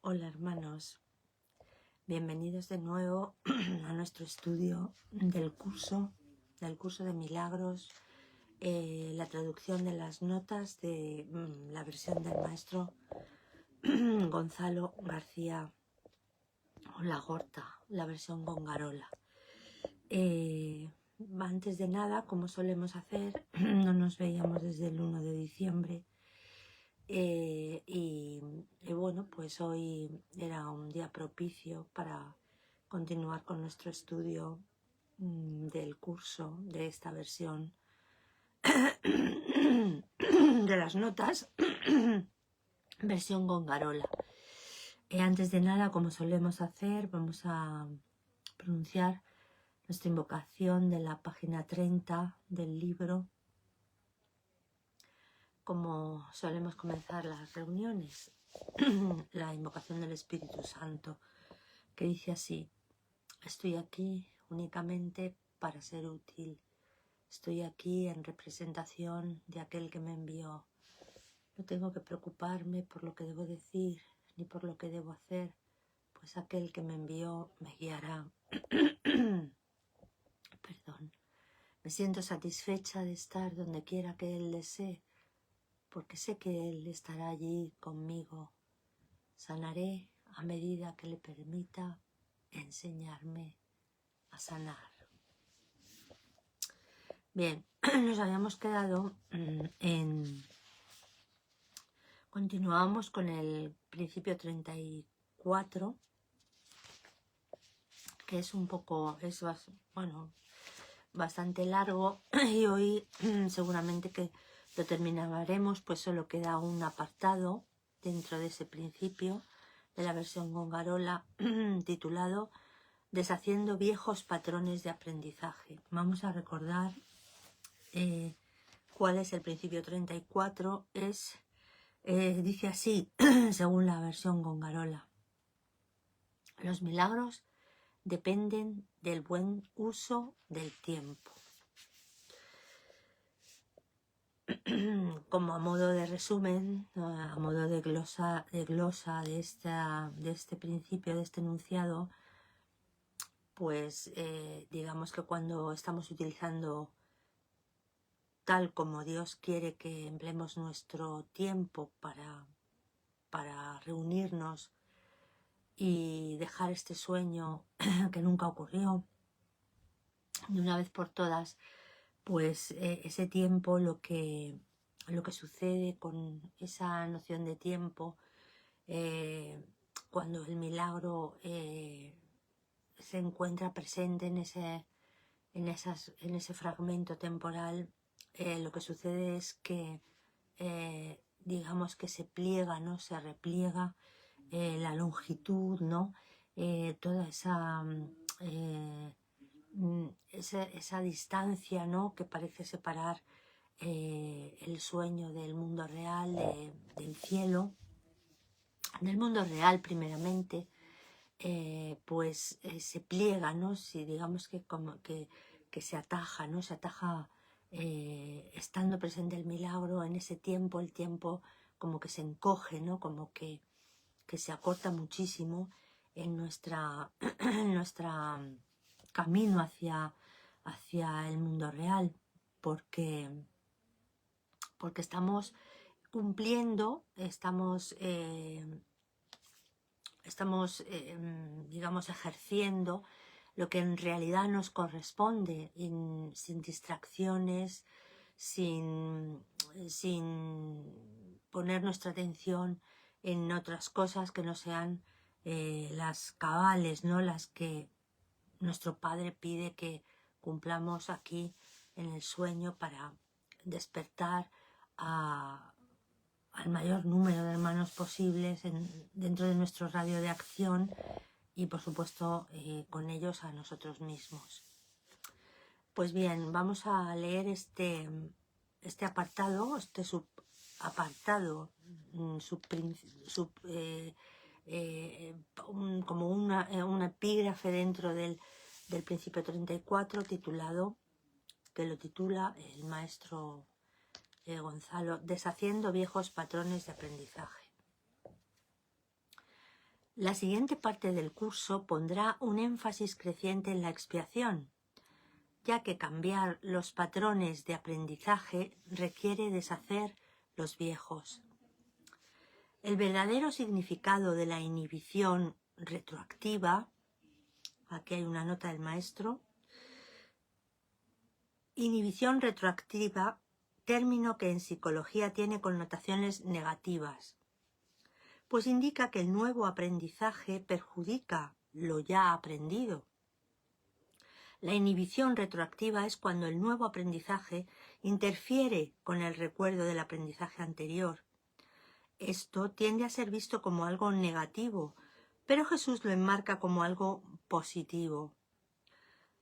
Hola hermanos, bienvenidos de nuevo a nuestro estudio del curso de milagros, la traducción de las notas de la versión del maestro Gonzalo García Olagorta, la versión Gongarola. Antes de nada, como solemos hacer, no nos veíamos desde el 1 de diciembre. Y bueno, pues hoy era un día propicio para continuar con nuestro estudio del curso de esta versión de las notas, versión Gongarola. Antes de nada, como solemos hacer, vamos a pronunciar nuestra invocación de la página 30 del libro, como solemos comenzar las reuniones. La invocación del Espíritu Santo, que dice así: estoy aquí únicamente para ser útil, estoy aquí en representación de aquel que me envió. No tengo que preocuparme por lo que debo decir ni por lo que debo hacer, pues aquel que me envió me guiará. Perdón. Me siento satisfecha de estar donde quiera que Él desee, porque sé que Él estará allí conmigo. Sanaré a medida que le permita enseñarme a sanar. Bien, nos habíamos quedado continuábamos con el principio 34, que es un poco, bastante largo, y hoy seguramente que lo terminaremos, pues solo queda un apartado dentro de ese principio de la versión Gongarola titulado Deshaciendo viejos patrones de aprendizaje. Vamos a recordar cuál es el principio 34. Dice así, según la versión Gongarola: los milagros dependen del buen uso del tiempo. Como a modo de resumen, a modo de glosa de este principio, de este enunciado, pues digamos que cuando estamos utilizando tal como Dios quiere que empleemos nuestro tiempo para reunirnos y dejar este sueño que nunca ocurrió de una vez por todas, pues ese tiempo, lo que sucede con esa noción de tiempo, cuando el milagro se encuentra presente en ese fragmento temporal, lo que sucede es que digamos que se pliega, ¿no? Se repliega la longitud, ¿no? Toda esa distancia, ¿no? Que parece separar el sueño del mundo real, del cielo, del mundo real primeramente, pues se pliega, ¿no? Si digamos que como que se ataja, ¿no? Se ataja estando presente el milagro en ese tiempo, el tiempo como que se encoge, ¿no? Como que se acorta muchísimo en nuestra camino hacia el mundo real, porque estamos cumpliendo, estamos digamos, ejerciendo lo que en realidad nos corresponde, sin distracciones, sin poner nuestra atención en otras cosas que no sean las cabales, ¿no? Las que nuestro Padre pide que cumplamos aquí en el sueño para despertar al mayor número de hermanos posibles dentro de nuestro radio de acción y por supuesto con ellos a nosotros mismos. Pues bien, vamos a leer este apartado, este subapartado, como una epígrafe dentro del principio 34, que lo titula el maestro Gonzalo: Deshaciendo viejos patrones de aprendizaje. La siguiente parte del curso pondrá un énfasis creciente en la expiación, ya que cambiar los patrones de aprendizaje requiere deshacer los viejos. El verdadero significado de la inhibición retroactiva, aquí hay una nota del maestro, inhibición retroactiva, término que en psicología tiene connotaciones negativas, pues indica que el nuevo aprendizaje perjudica lo ya aprendido. La inhibición retroactiva es cuando el nuevo aprendizaje interfiere con el recuerdo del aprendizaje anterior. Esto tiende a ser visto como algo negativo, pero Jesús lo enmarca como algo positivo.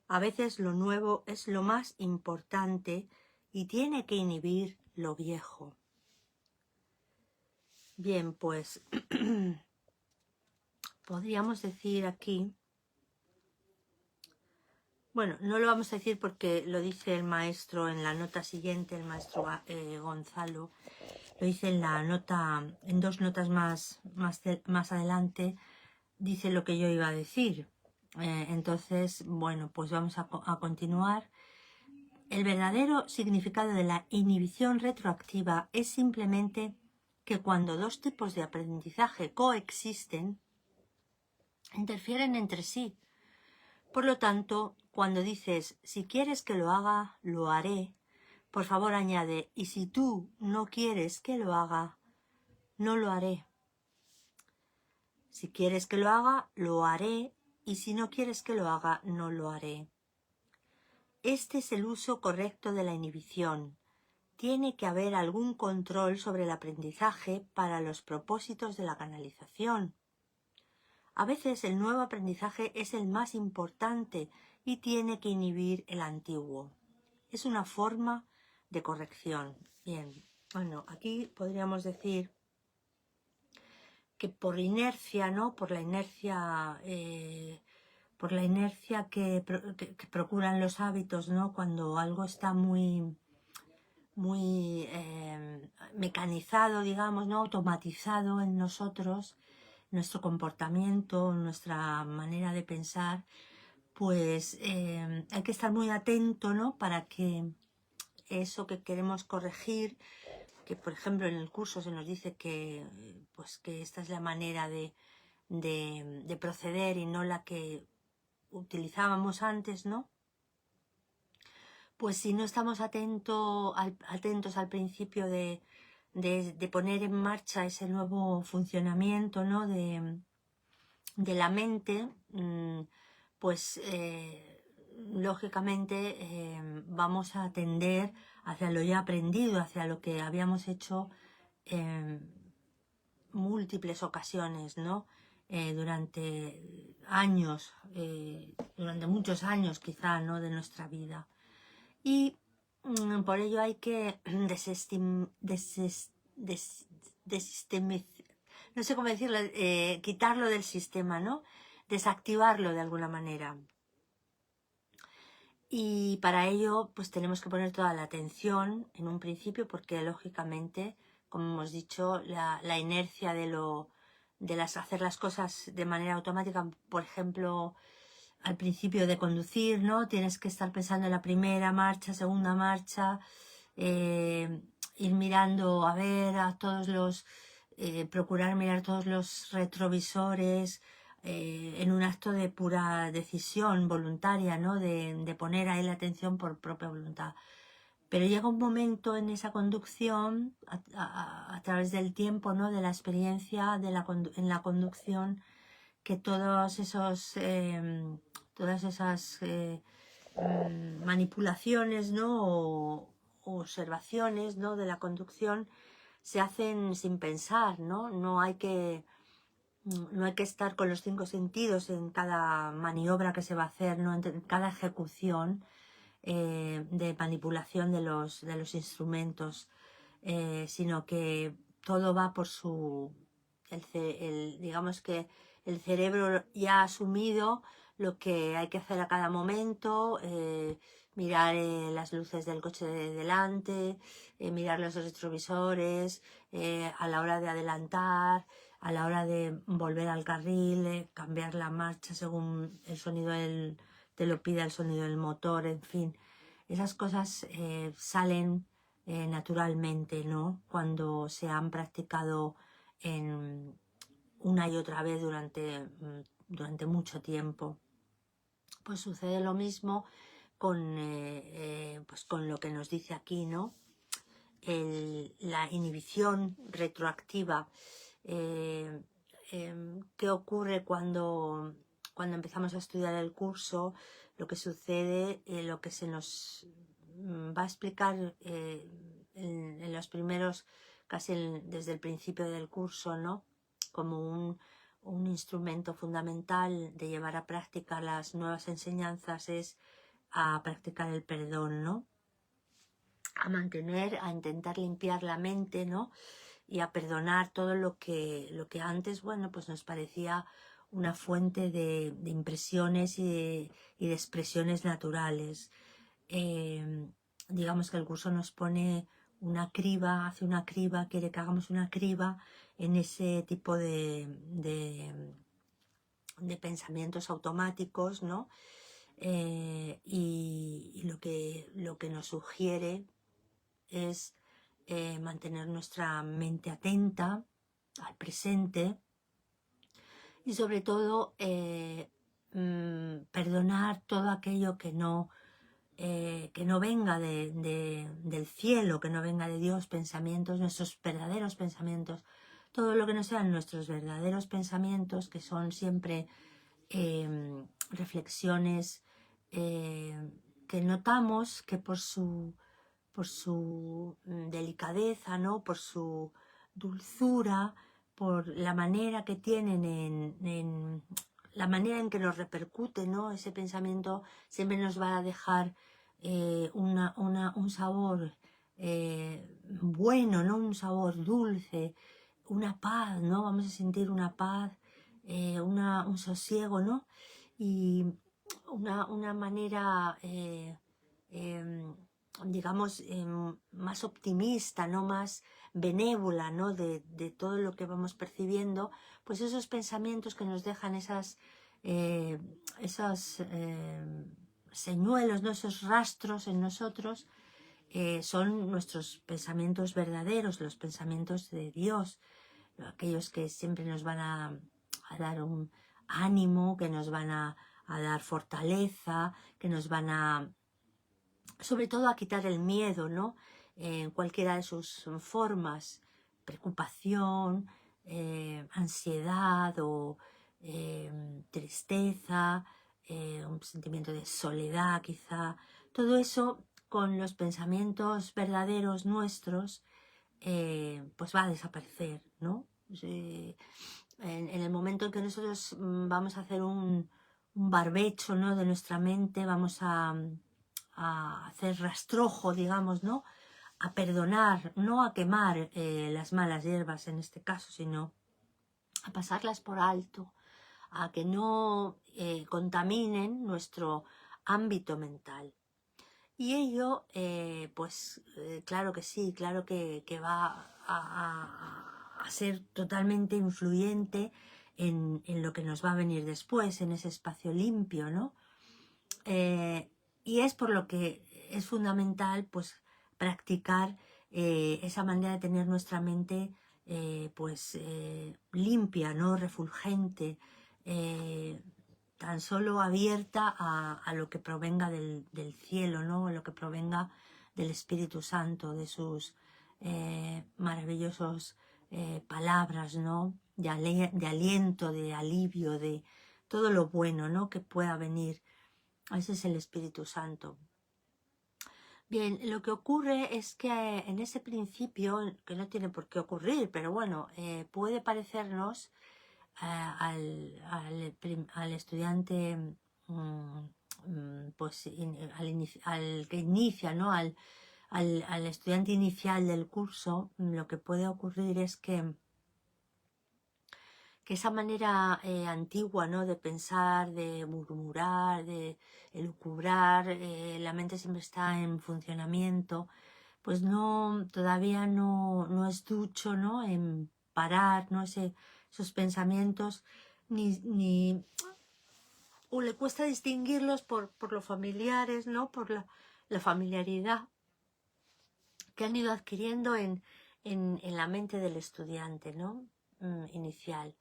A veces lo nuevo es lo más importante y tiene que inhibir lo viejo. Bien, pues podríamos decir aquí, bueno, no lo vamos a decir porque lo dice el maestro en la nota siguiente, el maestro Gonzalo, lo dice en la nota, en dos notas más adelante, dice lo que yo iba a decir. Entonces, bueno, pues vamos a continuar. El verdadero significado de la inhibición retroactiva es simplemente que cuando dos tipos de aprendizaje coexisten, interfieren entre sí. Por lo tanto, cuando dices, si quieres que lo haga, lo haré, por favor añade, y si tú no quieres que lo haga, no lo haré. Si quieres que lo haga, lo haré, y si no quieres que lo haga, no lo haré. Este es el uso correcto de la inhibición. Tiene que haber algún control sobre el aprendizaje para los propósitos de la canalización. A veces el nuevo aprendizaje es el más importante y tiene que inhibir el antiguo. Es una forma de corrección. Bien, bueno, aquí podríamos decir que por inercia, ¿no? Por la inercia que procuran los hábitos, ¿no? Cuando algo está muy mecanizado, digamos, ¿no? Automatizado en nosotros, nuestro comportamiento, nuestra manera de pensar, pues hay que estar muy atento, ¿no? Para que eso que queremos corregir, que por ejemplo en el curso se nos dice que, pues, que esta es la manera de proceder y no la que utilizábamos antes, ¿no? Pues si no estamos atentos al principio de poner en marcha ese nuevo funcionamiento, ¿no? de la mente, pues lógicamente vamos a tender hacia lo ya aprendido, hacia lo que habíamos hecho en múltiples ocasiones, ¿no? Durante años, durante muchos años quizá, ¿no? De nuestra vida. Y por ello hay que no sé cómo decirlo, quitarlo del sistema, ¿no? Desactivarlo de alguna manera. Y para ello, pues tenemos que poner toda la atención en un principio, porque lógicamente, como hemos dicho, la inercia de hacer las cosas de manera automática, por ejemplo, al principio de conducir, ¿no? Tienes que estar pensando en la primera marcha, segunda marcha, ir mirando a ver a todos los, procurar mirar todos los retrovisores, en un acto de pura decisión voluntaria, ¿no? De poner ahí la atención por propia voluntad. Pero llega un momento en esa conducción, a través del tiempo, ¿no? De la experiencia en la conducción, que todas esas manipulaciones, ¿no? o observaciones, ¿no? De la conducción se hacen sin pensar, ¿no? No hay que estar con los 5 sentidos en cada maniobra que se va a hacer, ¿no? En cada ejecución de manipulación de los instrumentos, sino que todo va por digamos que el cerebro ya ha asumido lo que hay que hacer a cada momento, mirar las luces del coche de delante, mirar los retrovisores, a la hora de adelantar, a la hora de volver al carril, cambiar la marcha según el sonido te lo pida el sonido del motor, en fin. Esas cosas salen naturalmente, ¿no? Cuando se han practicado una y otra vez durante mucho tiempo. Pues sucede lo mismo pues con lo que nos dice aquí, ¿no? La inhibición retroactiva. ¿Qué ocurre cuando empezamos a estudiar el curso? Lo que sucede, lo que se nos va a explicar en los primeros, casi desde el principio del curso, ¿no? Como un instrumento fundamental de llevar a práctica las nuevas enseñanzas es a practicar el perdón, ¿no? A intentar limpiar la mente, ¿no? Y a perdonar todo lo que antes, bueno, pues nos parecía una fuente de impresiones y de expresiones naturales. Digamos que el curso nos pone una criba, hace una criba, quiere que hagamos una criba en ese tipo de pensamientos automáticos, ¿no? Y lo que nos sugiere es mantener nuestra mente atenta al presente y sobre todo perdonar todo aquello que no venga del cielo, que no venga de Dios, pensamientos, nuestros verdaderos pensamientos, todo lo que no sean nuestros verdaderos pensamientos, que son siempre reflexiones que notamos que por su delicadeza, ¿no? Por su dulzura, por la manera que tienen en la manera en que nos repercute, ¿no? Ese pensamiento siempre nos va a dejar un sabor bueno, ¿no? Un sabor dulce, una paz, ¿no? Vamos a sentir una paz, un sosiego, ¿no? Y una manera digamos, más optimista, ¿no? Más benévola, ¿no? De todo lo que vamos percibiendo, pues esos pensamientos que nos dejan esos señuelos, ¿no? Esos rastros en nosotros, son nuestros pensamientos verdaderos, los pensamientos de Dios, aquellos que siempre nos van a dar un ánimo, que nos van a dar fortaleza, que nos van a sobre todo a quitar el miedo, ¿no? En cualquiera de sus formas, preocupación, ansiedad o tristeza, un sentimiento de soledad quizá, todo eso con los pensamientos verdaderos nuestros, pues va a desaparecer, ¿no? En el momento en que nosotros vamos a hacer un barbecho, ¿no? De nuestra mente, vamos a hacer rastrojo, digamos, ¿no? A perdonar, no a quemar las malas hierbas en este caso, sino a pasarlas por alto, a que no contaminen nuestro ámbito mental. Y ello, pues claro que sí, claro que va a ser totalmente influyente en lo que nos va a venir después, en ese espacio limpio, ¿no? Y es por lo que es fundamental pues practicar esa manera de tener nuestra mente limpia, ¿no? Refulgente, tan solo abierta a lo que provenga del cielo, ¿no? A lo que provenga del Espíritu Santo, de sus maravillosos palabras, ¿no? De aliento, de alivio, de todo lo bueno, ¿no? Que pueda venir. Ese es el Espíritu Santo. Bien, lo que ocurre es que en ese principio, que no tiene por qué ocurrir, pero bueno, puede parecernos al estudiante, pues al que inicia, ¿no? Al estudiante inicial del curso, lo que puede ocurrir es que que esa manera antigua, ¿no?, de pensar, de murmurar, de elucubrar, la mente siempre está en funcionamiento, pues no, todavía no es ducho, ¿no?, en parar, ¿no?, esos pensamientos, ni o le cuesta distinguirlos por lo familiares, ¿no?, por la familiaridad que han ido adquiriendo en la mente del estudiante, ¿no?, inicial,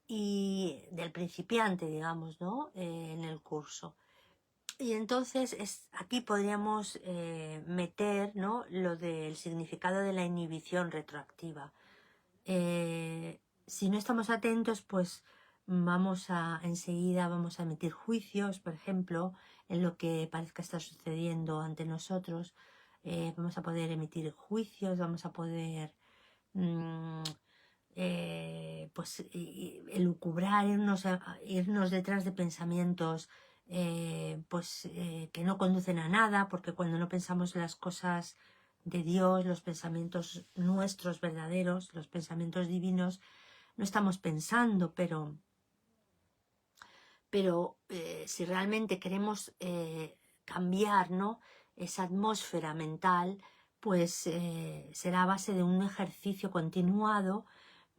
y del principiante, digamos, ¿no?, en el curso. Y entonces aquí podríamos meter, ¿no?, lo del significado de la inhibición retroactiva. Si no estamos atentos, pues enseguida vamos a emitir juicios, por ejemplo, en lo que parezca estar sucediendo ante nosotros. Vamos a poder emitir juicios, vamos a poder pues elucubrar, irnos detrás de pensamientos que no conducen a nada, porque cuando no pensamos en las cosas de Dios, los pensamientos nuestros verdaderos, los pensamientos divinos, no estamos pensando, pero si realmente queremos cambiar, ¿no?, esa atmósfera mental, pues será a base de un ejercicio continuado,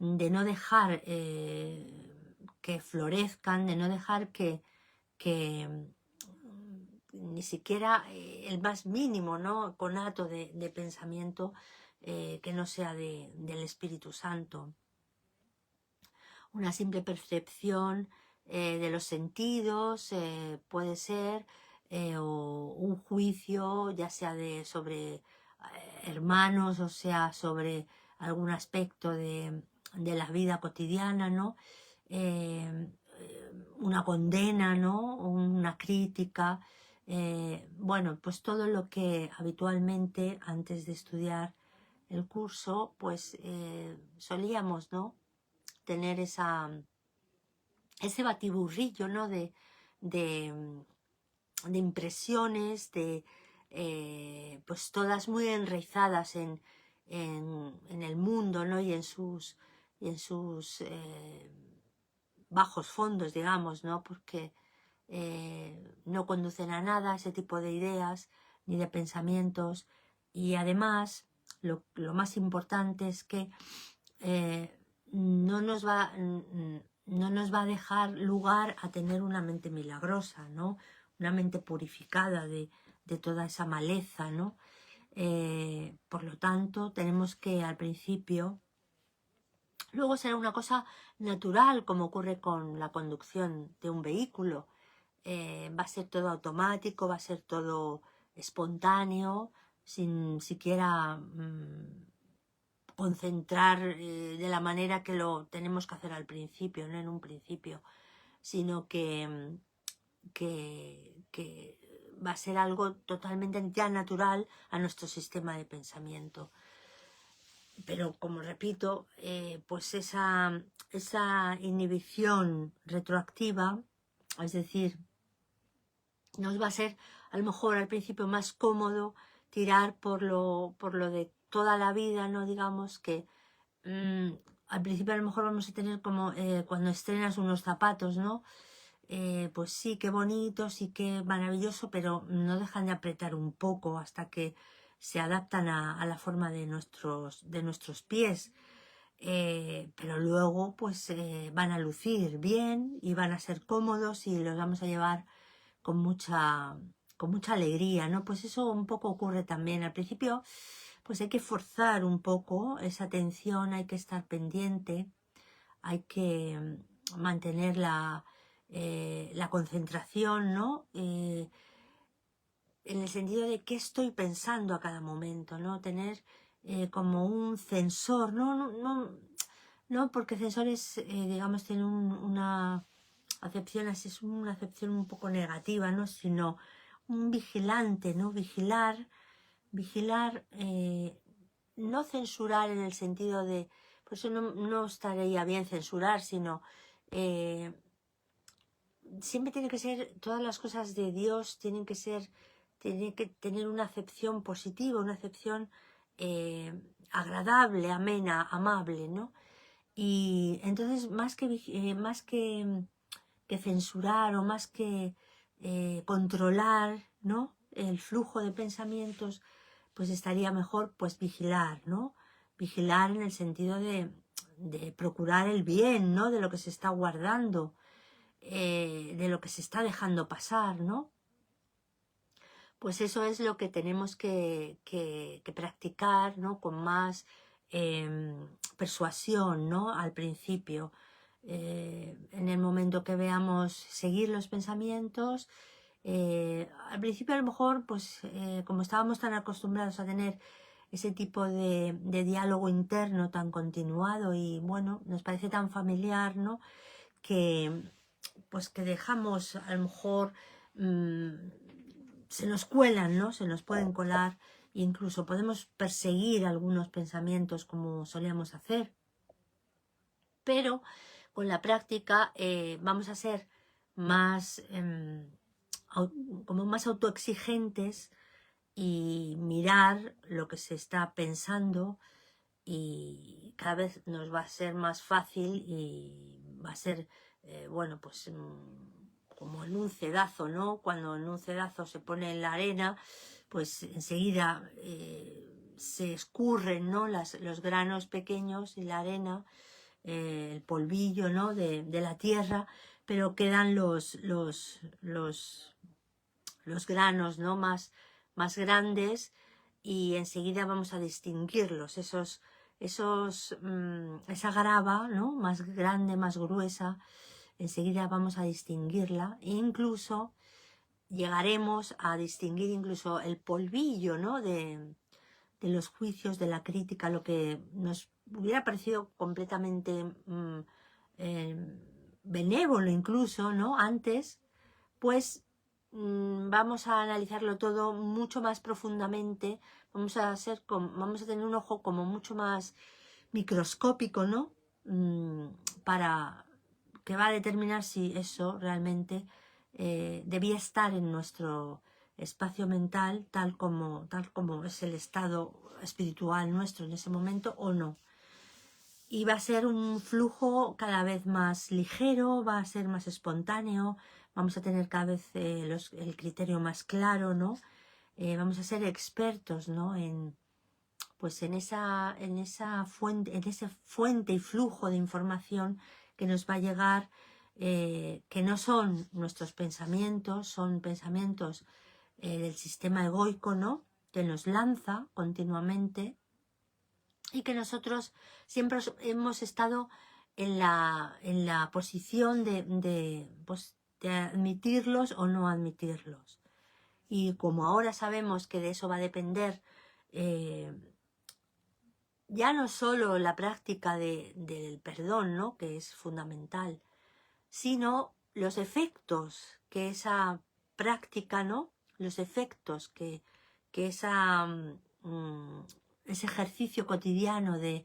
de no dejar que florezcan, de no dejar que ni siquiera el más mínimo, ¿no?, conato de pensamiento que no sea del Espíritu Santo. Una simple percepción de los sentidos puede ser, o un juicio, ya sea sobre hermanos, o sea, sobre algún aspecto de la vida cotidiana, ¿no? Una condena, ¿no?, una crítica. Bueno, pues todo lo que habitualmente antes de estudiar el curso, pues solíamos, ¿no?, tener ese batiburrillo, ¿no?, de impresiones, pues todas muy enraizadas en el mundo, ¿no?, y en sus bajos fondos, digamos, ¿no?, porque no conducen a nada ese tipo de ideas ni de pensamientos. Y además lo más importante es que no nos va a dejar lugar a tener una mente milagrosa, ¿no?, una mente purificada de toda esa maleza, ¿no? Por lo tanto, tenemos que al principio, luego será una cosa natural, como ocurre con la conducción de un vehículo. Va a ser todo automático, va a ser todo espontáneo, sin siquiera concentrar de la manera que lo tenemos que hacer al principio, no en un principio, sino que va a ser algo totalmente ya natural a nuestro sistema de pensamiento. Pero, como repito, pues esa inhibición retroactiva, es decir, nos va a ser a lo mejor al principio más cómodo tirar por lo de toda la vida, ¿no?, digamos que al principio a lo mejor vamos a tener como cuando estrenas unos zapatos, ¿no? Pues sí, qué bonito, sí, qué maravilloso, pero no dejan de apretar un poco hasta que se adaptan a la forma de nuestros pies. Pero luego pues van a lucir bien y van a ser cómodos y los vamos a llevar con mucha alegría, ¿no? Pues eso un poco ocurre también. Al principio pues hay que forzar un poco esa atención, hay que estar pendiente, hay que mantener la concentración, ¿no? En el sentido de qué estoy pensando a cada momento, ¿no? Tener como un censor, no, porque censores, digamos, tienen una acepción, así es una acepción un poco negativa, ¿no? Sino un vigilante, ¿no? Vigilar, no censurar en el sentido de, por eso no estaría bien censurar, sino siempre tiene que ser, todas las cosas de Dios tienen que tener una acepción positiva, una acepción agradable, amena, amable, ¿no? Y entonces que censurar o más que controlar, ¿no?, el flujo de pensamientos, pues estaría mejor pues vigilar, ¿no? Vigilar en el sentido de procurar el bien, ¿no?, de lo que se está guardando, de lo que se está dejando pasar, ¿no? Pues eso es lo que tenemos que practicar, ¿no?, con más persuasión, ¿no?, al principio. En el momento que veamos seguir los pensamientos, al principio a lo mejor, pues como estábamos tan acostumbrados a tener ese tipo de diálogo interno tan continuado y bueno, nos parece tan familiar, ¿no?, que pues que dejamos a lo mejor se nos cuelan, ¿no? Se nos pueden colar, e incluso podemos perseguir algunos pensamientos como solíamos hacer, pero con la práctica vamos a ser más como más autoexigentes y mirar lo que se está pensando, y cada vez nos va a ser más fácil y va a ser, bueno, pues como en un cedazo, ¿no? Cuando en un cedazo se pone en la arena, pues enseguida se escurren, ¿no?, los granos pequeños y la arena, el polvillo, ¿no?, de la tierra, pero quedan los granos, ¿no?, más grandes, y enseguida vamos a distinguirlos, esa grava, ¿no?, más grande, más gruesa, enseguida vamos a distinguirla, e incluso llegaremos a distinguir incluso el polvillo, ¿no?, de los juicios, de la crítica, lo que nos hubiera parecido completamente benévolo incluso, ¿no?, antes, pues vamos a analizarlo todo mucho más profundamente, vamos a tener un ojo como mucho más microscópico, ¿no?, para que va a determinar si eso realmente debía estar en nuestro espacio mental tal como es el estado espiritual nuestro en ese momento o no. Y va a ser un flujo cada vez más ligero, va a ser más espontáneo, vamos a tener cada vez el criterio más claro, ¿no? Vamos a ser expertos, ¿no?, pues en esa fuente, en ese fuente y flujo de información que nos va a llegar, que no son nuestros pensamientos, son pensamientos del sistema egoico, ¿no?, que nos lanza continuamente, y que nosotros siempre hemos estado en la posición pues, de admitirlos o no admitirlos. Y como ahora sabemos que de eso va a depender ya no solo la práctica del perdón, ¿no?, que es fundamental, sino los efectos que esa práctica, ¿no?, los efectos que ese ejercicio cotidiano de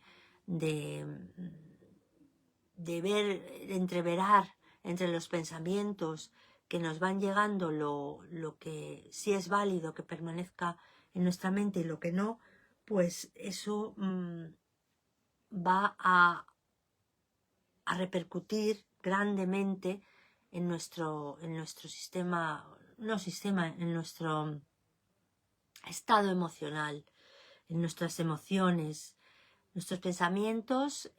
de entreverar entre los pensamientos que nos van llegando lo que sí es válido que permanezca en nuestra mente y lo que no, pues eso va a repercutir grandemente en nuestro sistema, en nuestro estado emocional, en nuestras emociones, nuestros pensamientos,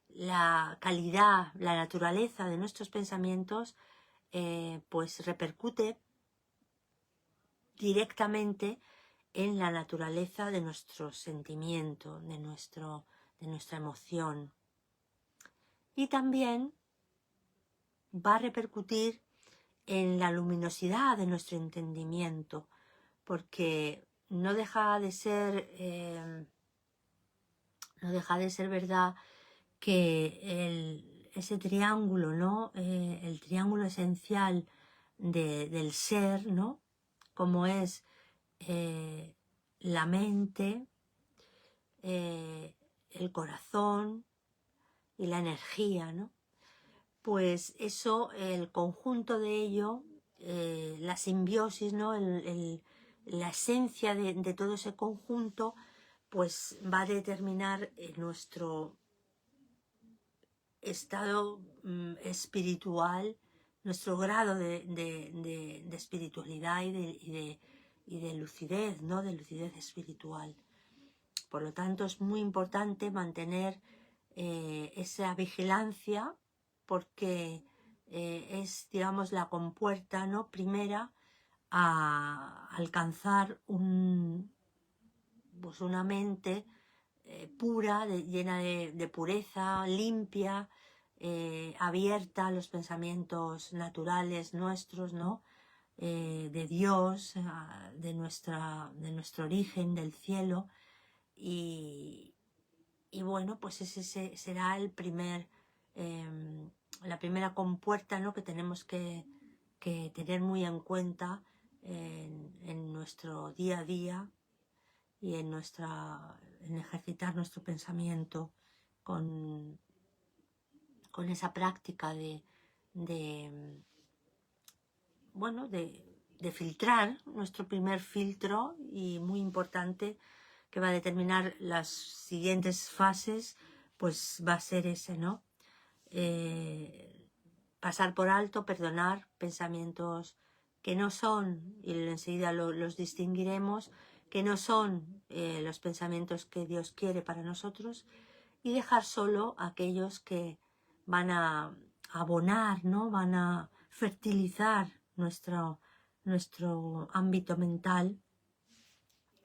la calidad, la naturaleza de nuestros pensamientos, pues repercute directamente en la naturaleza de nuestro sentimiento, de nuestra emoción. Y también va a repercutir en la luminosidad de nuestro entendimiento, porque no deja de ser verdad que ese triángulo, ¿no?, el triángulo esencial del ser, ¿no?, como es la mente, el corazón y la energía, ¿no?, pues eso, el conjunto de ello, la simbiosis, ¿no?, la esencia de todo ese conjunto, pues va a determinar nuestro estado espiritual, nuestro grado de espiritualidad y de lucidez, ¿no? De lucidez espiritual. Por lo tanto, es muy importante mantener esa vigilancia, porque es, digamos, la compuerta, ¿no? Primera a alcanzar pues una mente pura, llena de pureza, limpia, abierta a los pensamientos naturales nuestros, ¿no? De Dios, de nuestro origen, del cielo. Y bueno, pues ese será la primera compuerta, ¿no? Que tenemos que tener muy en cuenta en nuestro día a día y en ejercitar nuestro pensamiento con esa práctica bueno, de filtrar, nuestro primer filtro, y muy importante, que va a determinar las siguientes fases, pues va a ser ese, ¿no? Pasar por alto, perdonar pensamientos que no son, y enseguida los distinguiremos, que no son los pensamientos que Dios quiere para nosotros, y dejar solo aquellos que van a abonar, ¿no? Van a fertilizar nuestro ámbito mental,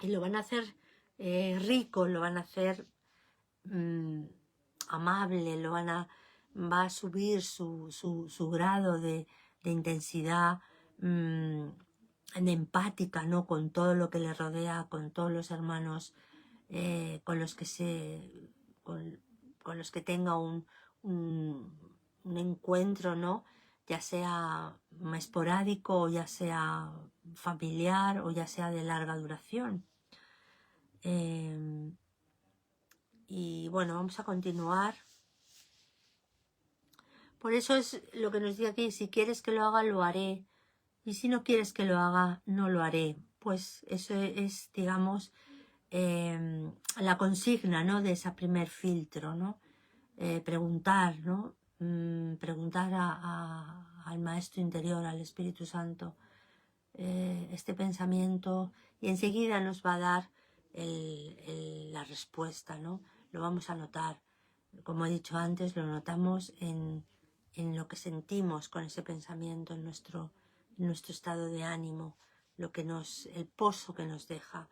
y lo van a hacer rico, lo van a hacer amable, va a subir su grado de intensidad, de empática, ¿no? Con todo lo que le rodea, con todos los hermanos con los que tenga un encuentro, ¿no? Ya sea esporádico, o ya sea familiar, o ya sea de larga duración. Y bueno, vamos a continuar. Por eso es lo que nos dice aquí: si quieres que lo haga, lo haré, y si no quieres que lo haga, no lo haré. Pues eso es, digamos, la consigna, ¿no? De ese primer filtro, ¿no? Preguntar, ¿no? Preguntar al Maestro Interior, al Espíritu Santo, este pensamiento, y enseguida nos va a dar la respuesta, ¿no? Lo vamos a notar. Como he dicho antes, lo notamos en lo que sentimos con ese pensamiento, en nuestro estado de ánimo, el pozo que nos deja.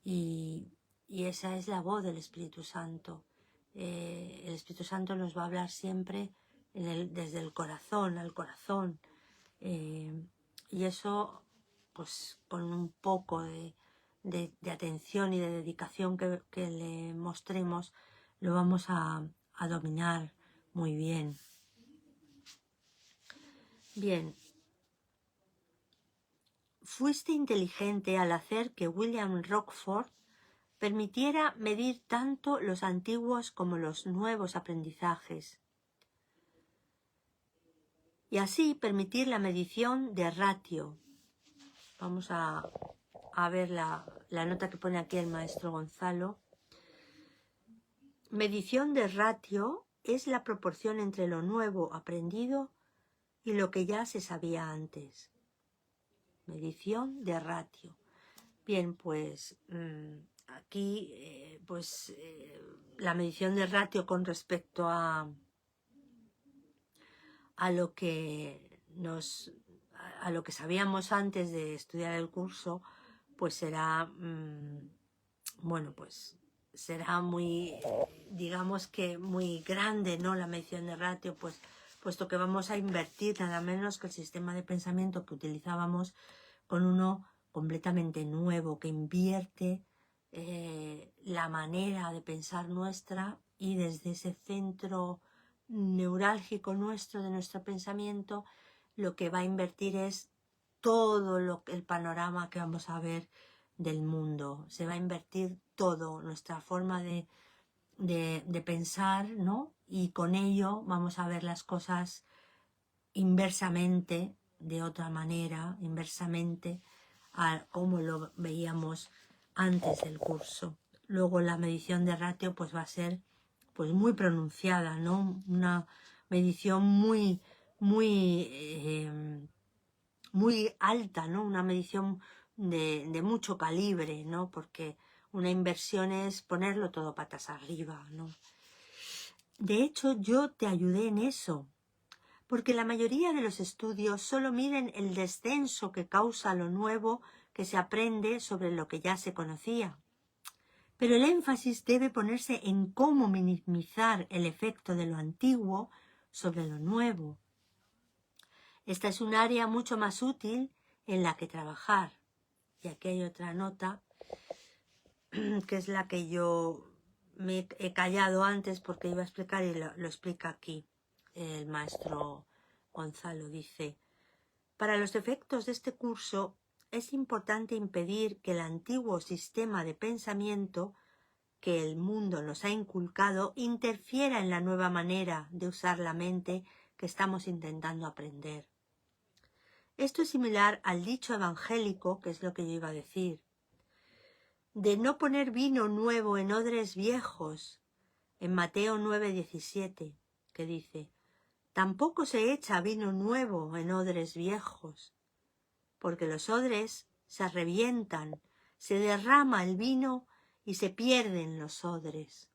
Y esa es la voz del Espíritu Santo. El Espíritu Santo nos va a hablar siempre desde el corazón al corazón. Y eso, pues con un poco de atención y de dedicación que le mostremos, lo vamos a dominar muy bien. Bien. Fuiste inteligente al hacer que William Rockford permitiera medir tanto los antiguos como los nuevos aprendizajes, y así permitir la medición de ratio. Vamos a ver la nota que pone aquí el maestro Gonzalo. Medición de ratio es la proporción entre lo nuevo aprendido y lo que ya se sabía antes. Medición de ratio. Bien, pues aquí la medición de ratio con respecto a lo que sabíamos antes de estudiar el curso, pues será será muy, digamos que muy grande, ¿no? La medición de ratio, pues puesto que vamos a invertir nada menos que el sistema de pensamiento que utilizábamos con uno completamente nuevo, que invierte la manera de pensar nuestra, y desde ese centro neurálgico nuestro, de nuestro pensamiento, lo que va a invertir es todo el panorama que vamos a ver del mundo. Se va a invertir todo, nuestra forma de pensar, ¿no? Y con ello vamos a ver las cosas inversamente, de otra manera, inversamente a como lo veíamos antes del curso. Luego la medición de ratio pues va a ser pues muy pronunciada, ¿no? Una medición muy, muy alta, ¿no? Una medición de mucho calibre, ¿no? Porque una inversión es ponerlo todo patas arriba, ¿no? De hecho, yo te ayudé en eso, porque la mayoría de los estudios solo miden el descenso que causa lo nuevo que se aprende sobre lo que ya se conocía. Pero el énfasis debe ponerse en cómo minimizar el efecto de lo antiguo sobre lo nuevo. Esta es un área mucho más útil en la que trabajar. Y aquí hay otra nota, que es la que yo me he callado antes porque iba a explicar y lo explica aquí. El maestro Gonzalo dice: para los efectos de este curso es importante impedir que el antiguo sistema de pensamiento que el mundo nos ha inculcado interfiera en la nueva manera de usar la mente que estamos intentando aprender. Esto es similar al dicho evangélico, que es lo que yo iba a decir, de no poner vino nuevo en odres viejos, en Mateo 9:17, que dice: tampoco se echa vino nuevo en odres viejos, porque los odres se revientan, se derrama el vino y se pierden los odres.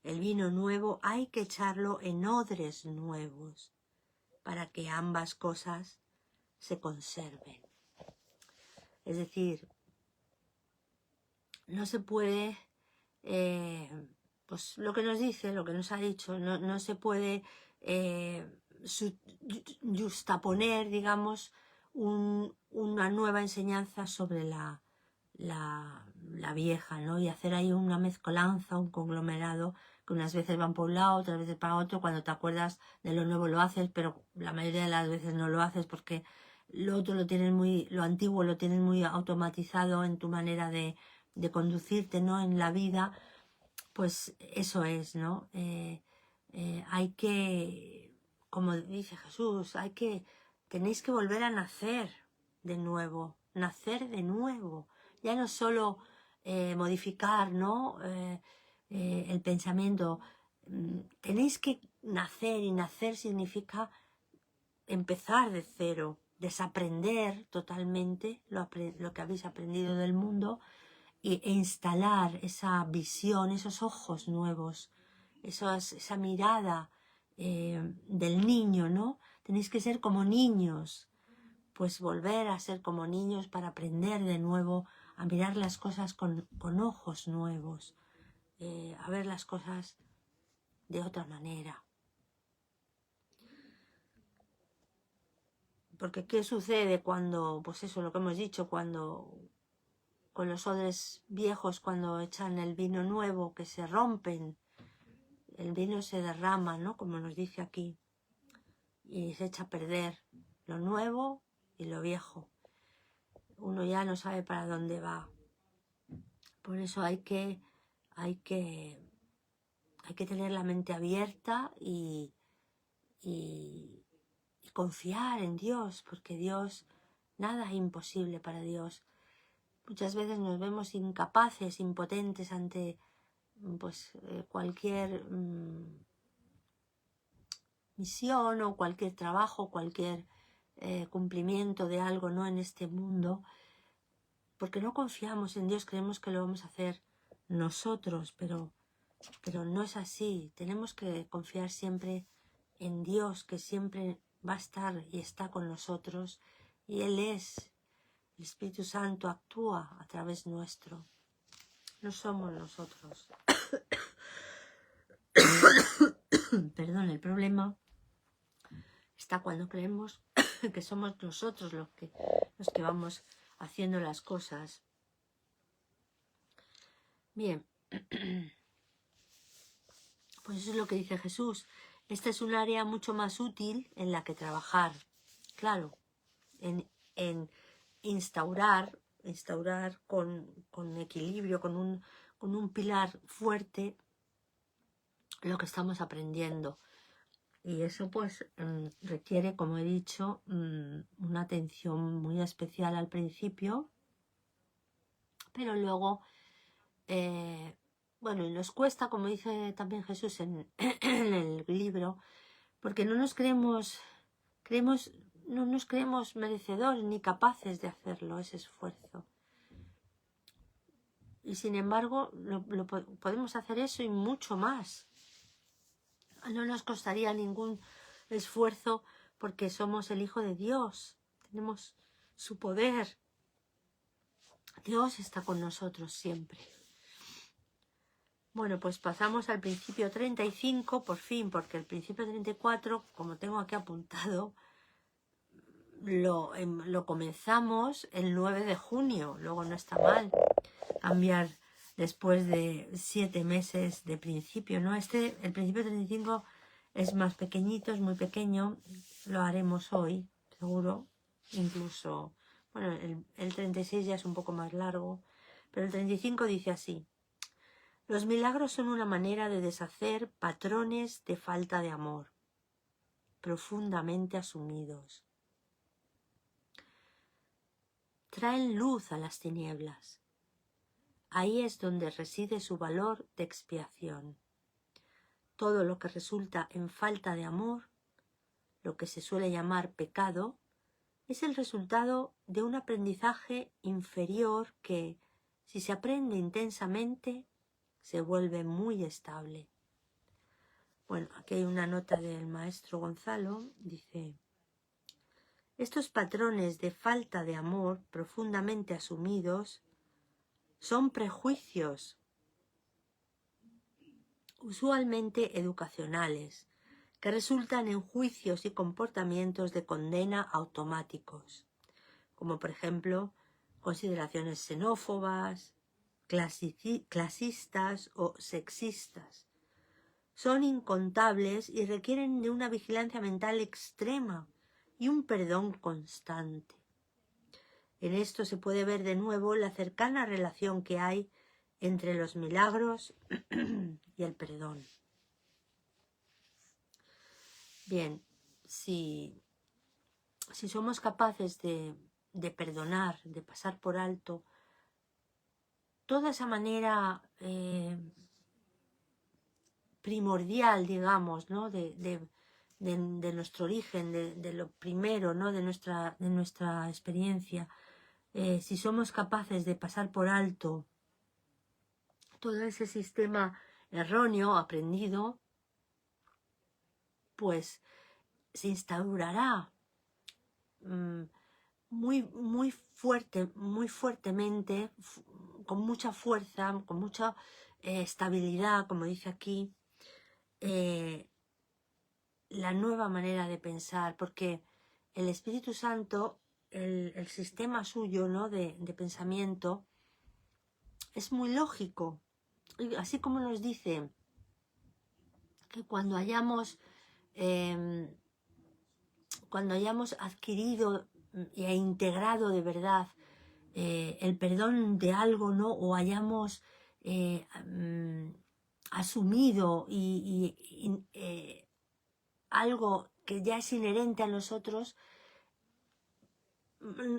El vino nuevo hay que echarlo en odres nuevos, para que ambas cosas se conserven. Es decir, no se puede, pues lo que nos dice, lo que nos ha dicho, no se puede justaponer, digamos, una nueva enseñanza sobre la vieja, ¿no? Y hacer ahí una mezcolanza, un conglomerado, que unas veces van por un lado, otras veces para otro. Cuando te acuerdas de lo nuevo lo haces, pero la mayoría de las veces no lo haces porque lo otro lo antiguo lo tienes muy automatizado en tu manera de conducirte, ¿no? En la vida. Pues eso es, ¿no? Hay que, como dice Jesús, tenéis que volver a nacer de nuevo, ya no solo modificar, ¿no? El pensamiento, tenéis que nacer, y nacer significa empezar de cero, desaprender totalmente lo que habéis aprendido del mundo e instalar esa visión, esos ojos nuevos, esa mirada del niño, ¿no? Tenéis que ser como niños, pues volver a ser como niños para aprender de nuevo a mirar las cosas con ojos nuevos, a ver las cosas de otra manera. Porque ¿qué sucede cuando, pues eso, lo que hemos dicho, cuando con los odres viejos, cuando echan el vino nuevo, que se rompen, el vino se derrama, ¿no? Como nos dice aquí, y se echa a perder lo nuevo y lo viejo. Uno ya no sabe para dónde va. Por eso hay que tener la mente abierta y confiar en Dios, porque Dios, nada es imposible para Dios. Muchas veces nos vemos incapaces, impotentes ante pues cualquier misión o cualquier trabajo, cualquier cumplimiento de algo, ¿no? En este mundo, porque no confiamos en Dios, creemos que lo vamos a hacer nosotros, pero no es así. Tenemos que confiar siempre en Dios, que siempre va a estar y está con nosotros, y Él es, el Espíritu Santo actúa a través nuestro, no somos nosotros. Perdón, el problema está cuando creemos que somos nosotros los que vamos haciendo las cosas. Bien, pues eso es lo que dice Jesús. Esta es un área mucho más útil en la que trabajar. Claro, en instaurar con equilibrio, con un pilar fuerte lo que estamos aprendiendo. Y eso pues requiere, como he dicho, una atención muy especial al principio, pero luego bueno, y nos cuesta, como dice también Jesús en, en el libro, porque no nos no nos creemos merecedores ni capaces de hacerlo, ese esfuerzo. Y sin embargo, podemos hacer eso y mucho más. No nos costaría ningún esfuerzo porque somos el Hijo de Dios. Tenemos su poder. Dios está con nosotros siempre. Bueno, pues pasamos al principio 35, por fin, porque el principio 34, como tengo aquí apuntado, lo comenzamos el 9 de junio. Luego no está mal cambiar después de 7 meses de principio, ¿no? El principio 35 es más pequeñito, es muy pequeño. Lo haremos hoy, seguro. Incluso, bueno, el 36 ya es un poco más largo, pero el 35 dice así: los milagros son una manera de deshacer patrones de falta de amor, profundamente asumidos. Traen luz a las tinieblas. Ahí es donde reside su valor de expiación. Todo lo que resulta en falta de amor, lo que se suele llamar pecado, es el resultado de un aprendizaje inferior que, si se aprende intensamente, se vuelve muy estable. Bueno, aquí hay una nota del maestro Gonzalo, dice: estos patrones de falta de amor profundamente asumidos son prejuicios, usualmente educacionales, que resultan en juicios y comportamientos de condena automáticos, como por ejemplo consideraciones xenófobas, clasistas o sexistas. Son incontables y requieren de una vigilancia mental extrema y un perdón constante. En esto se puede ver de nuevo la cercana relación que hay entre los milagros y el perdón. Bien, si somos capaces de perdonar, de pasar por alto toda esa manera primordial, digamos, ¿no? de nuestro origen, de lo primero, ¿no? de nuestra experiencia, si somos capaces de pasar por alto todo ese sistema erróneo aprendido, pues se instaurará muy fuertemente, con mucha fuerza, con mucha estabilidad, como dice aquí, la nueva manera de pensar, porque el Espíritu Santo, el sistema suyo, ¿no? de pensamiento, es muy lógico, así como nos dice que cuando hayamos adquirido e integrado de verdad el perdón de algo, ¿no? O hayamos asumido algo que ya es inherente a nosotros,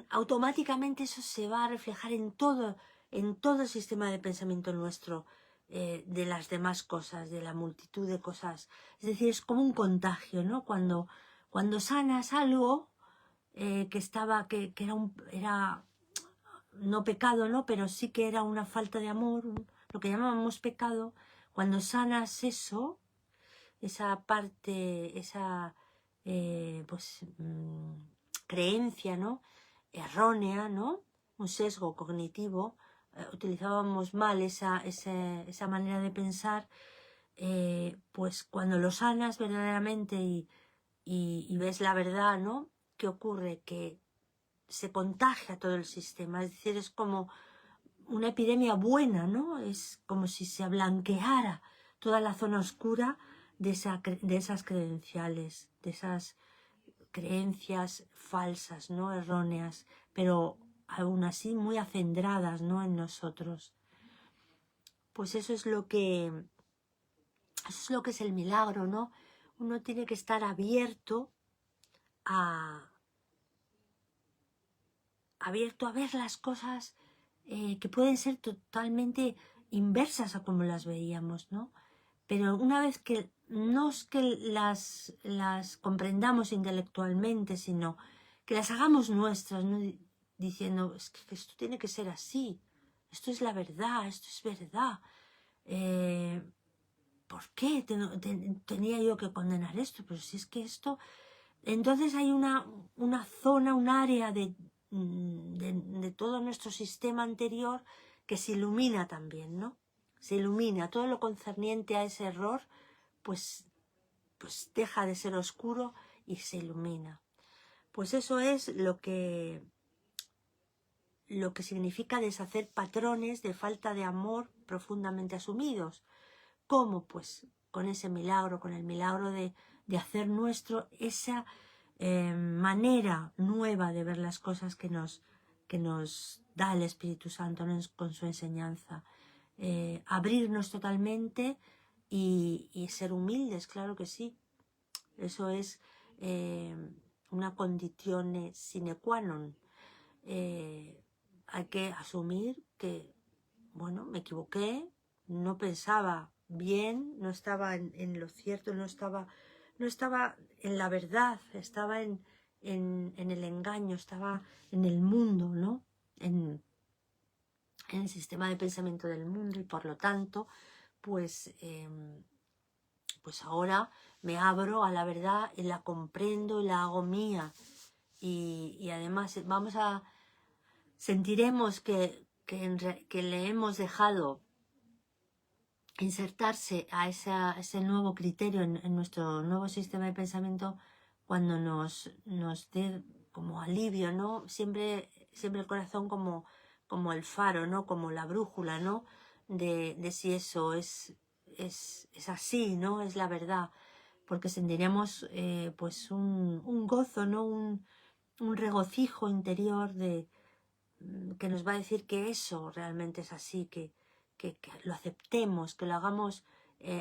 automáticamente eso se va a reflejar en todo el sistema de pensamiento nuestro, de las demás cosas, de la multitud de cosas. Es decir, es como un contagio, ¿no? Cuando sanas algo que era no pecado, ¿no? Pero sí que era una falta de amor, lo que llamábamos pecado. Cuando sanas eso, esa parte, esa creencia, ¿no? errónea, ¿no? Un sesgo cognitivo, utilizábamos mal esa manera de pensar, pues cuando lo sanas verdaderamente y ves la verdad, ¿no? ¿Qué ocurre? Que se contagia todo el sistema, es decir, es como una epidemia buena, ¿no? Es como si se blanqueara toda la zona oscura de esas credenciales, de esas creencias falsas, ¿no? Erróneas, pero aún así muy acendradas, ¿no? en nosotros. Pues eso es lo que es el milagro, ¿no? Uno tiene que estar abierto a ver las cosas que pueden ser totalmente inversas a como las veíamos, ¿no? Pero una vez que no es que las comprendamos intelectualmente, sino que las hagamos nuestras, ¿no? Diciendo, es que esto tiene que ser así, esto es la verdad, esto es verdad. ¿Por qué tenía yo que condenar esto? Pero si es que esto... Entonces hay una zona, un área de todo nuestro sistema anterior que se ilumina también, ¿no? Se ilumina. Todo lo concerniente a ese error, pues deja de ser oscuro y se ilumina. Pues eso es lo que significa deshacer patrones de falta de amor profundamente asumidos. ¿Cómo? Pues con ese milagro, con el milagro de hacer nuestro esa manera nueva de ver las cosas que nos da el Espíritu Santo, ¿no? Con su enseñanza. Abrirnos totalmente y ser humildes, claro que sí. Eso es una condición sine qua non. Hay que asumir que, bueno, me equivoqué, no pensaba bien, no estaba en lo cierto, no estaba en la verdad, estaba en el engaño, estaba en el mundo, ¿no? En el sistema de pensamiento del mundo, y por lo tanto, pues ahora me abro a la verdad y la comprendo y la hago mía. Y además sentiremos que le hemos dejado insertarse a ese nuevo criterio en nuestro nuevo sistema de pensamiento cuando nos dé como alivio, ¿no? Siempre el corazón como el faro, ¿no? Como la brújula, ¿no? De si eso es así, ¿no? Es la verdad. Porque sentiremos pues un gozo, ¿no? Un regocijo interior que nos va a decir que eso realmente es así, que lo aceptemos, que lo hagamos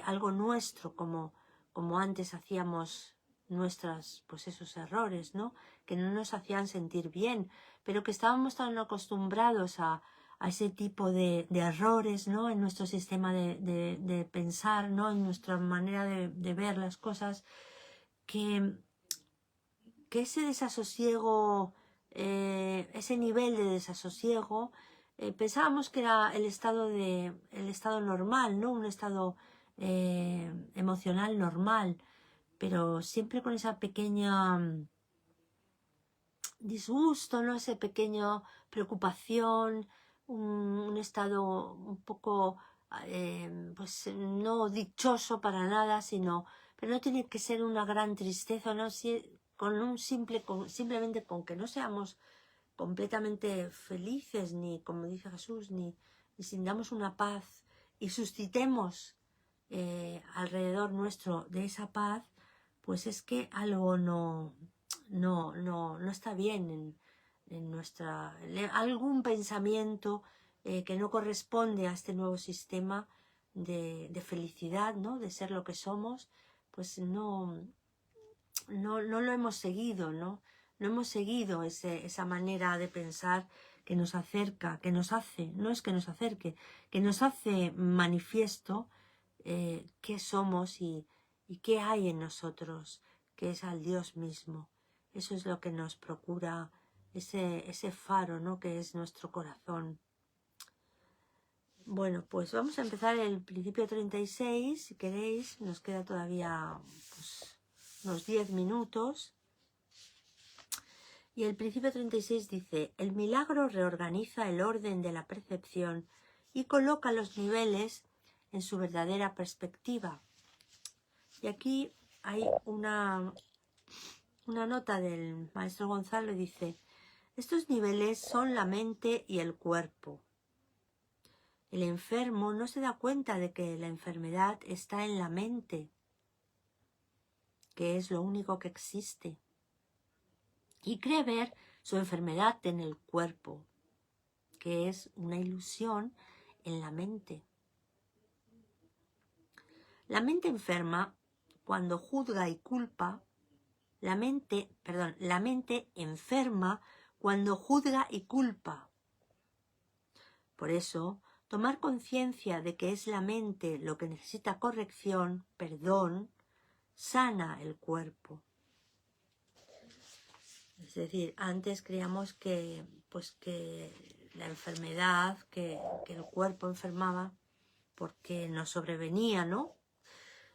algo nuestro, como antes hacíamos nuestras, pues esos errores, ¿no? Que no nos hacían sentir bien, pero que estábamos tan acostumbrados a ese tipo de errores, ¿no? En nuestro sistema de pensar, ¿no? En nuestra manera de ver las cosas, que ese desasosiego, ese nivel de desasosiego, pensábamos que era el estado normal, ¿no? Un estado emocional normal, pero siempre con esa pequeña disgusto, ¿no? Esa pequeña preocupación, un estado un poco pues no dichoso para nada, pero no tiene que ser una gran tristeza, ¿no? Simplemente con que no seamos completamente felices, ni como dice Jesús, ni sintamos una paz y suscitemos alrededor nuestro de esa paz, pues es que algo no está bien en algún pensamiento que no corresponde a este nuevo sistema de felicidad, ¿no? De ser lo que somos, pues no lo hemos seguido, ¿no? No hemos seguido esa manera de pensar que nos acerca, que nos hace, no es que nos acerque, que nos hace manifiesto qué somos y qué hay en nosotros, que es al Dios mismo. Eso es lo que nos procura ese faro, ¿no? Que es nuestro corazón. Bueno, pues vamos a empezar el principio 36, si queréis. Nos queda todavía pues, unos 10 minutos. Y el principio 36 dice: el milagro reorganiza el orden de la percepción y coloca los niveles en su verdadera perspectiva. Y aquí hay una nota del maestro Gonzalo, dice: estos niveles son la mente y el cuerpo. El enfermo no se da cuenta de que la enfermedad está en la mente, que es lo único que existe, y cree ver su enfermedad en el cuerpo, que es una ilusión en la mente. La mente enferma, cuando juzga y culpa, la mente enferma cuando juzga y culpa. Por eso, tomar conciencia de que es la mente lo que necesita corrección, perdón, sana el cuerpo. Es decir, antes creíamos que, pues que la enfermedad, que el cuerpo enfermaba porque nos sobrevenía, ¿no?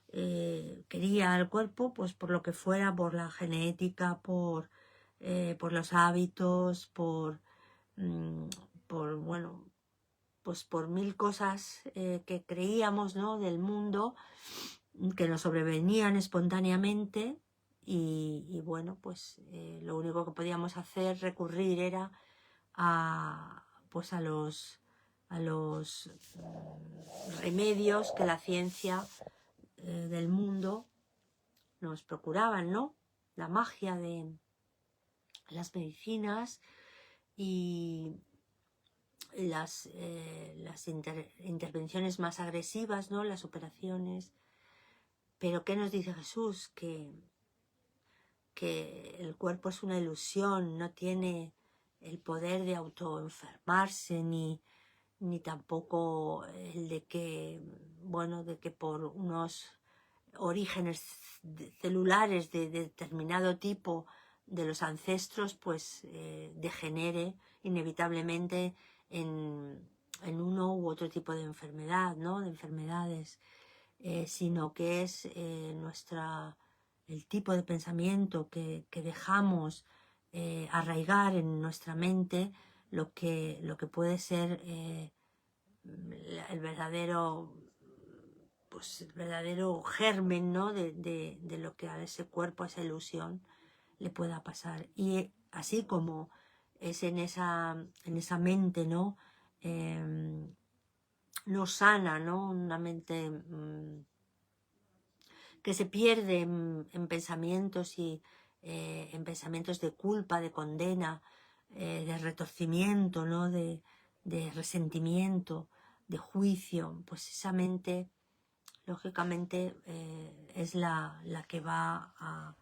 Quería el cuerpo, pues por lo que fuera, por la genética, por los hábitos, bueno, pues por mil cosas que creíamos, ¿no? Del mundo, que nos sobrevenían espontáneamente. Y bueno, pues lo único que podíamos hacer, recurrir, era pues a los remedios que la ciencia del mundo nos procuraban, ¿no? La magia de las medicinas y las intervenciones más agresivas, ¿no? Las operaciones. Pero ¿qué nos dice Jesús? Que el cuerpo es una ilusión, no tiene el poder de autoenfermarse, ni tampoco el de que, bueno, de que por unos orígenes celulares de determinado tipo de los ancestros, pues degenere inevitablemente en uno u otro tipo de enfermedad, ¿no? De enfermedades, sino que es el tipo de pensamiento que dejamos arraigar en nuestra mente, lo que puede ser el verdadero germen, ¿no? de lo que a ese cuerpo, a esa ilusión, le pueda pasar. Y así como es en esa mente, ¿no? No sana, ¿no? Una mente que se pierde en pensamientos y en pensamientos de culpa, de condena, de retorcimiento, ¿no? de resentimiento, de juicio. Pues esa mente, lógicamente, es la que va a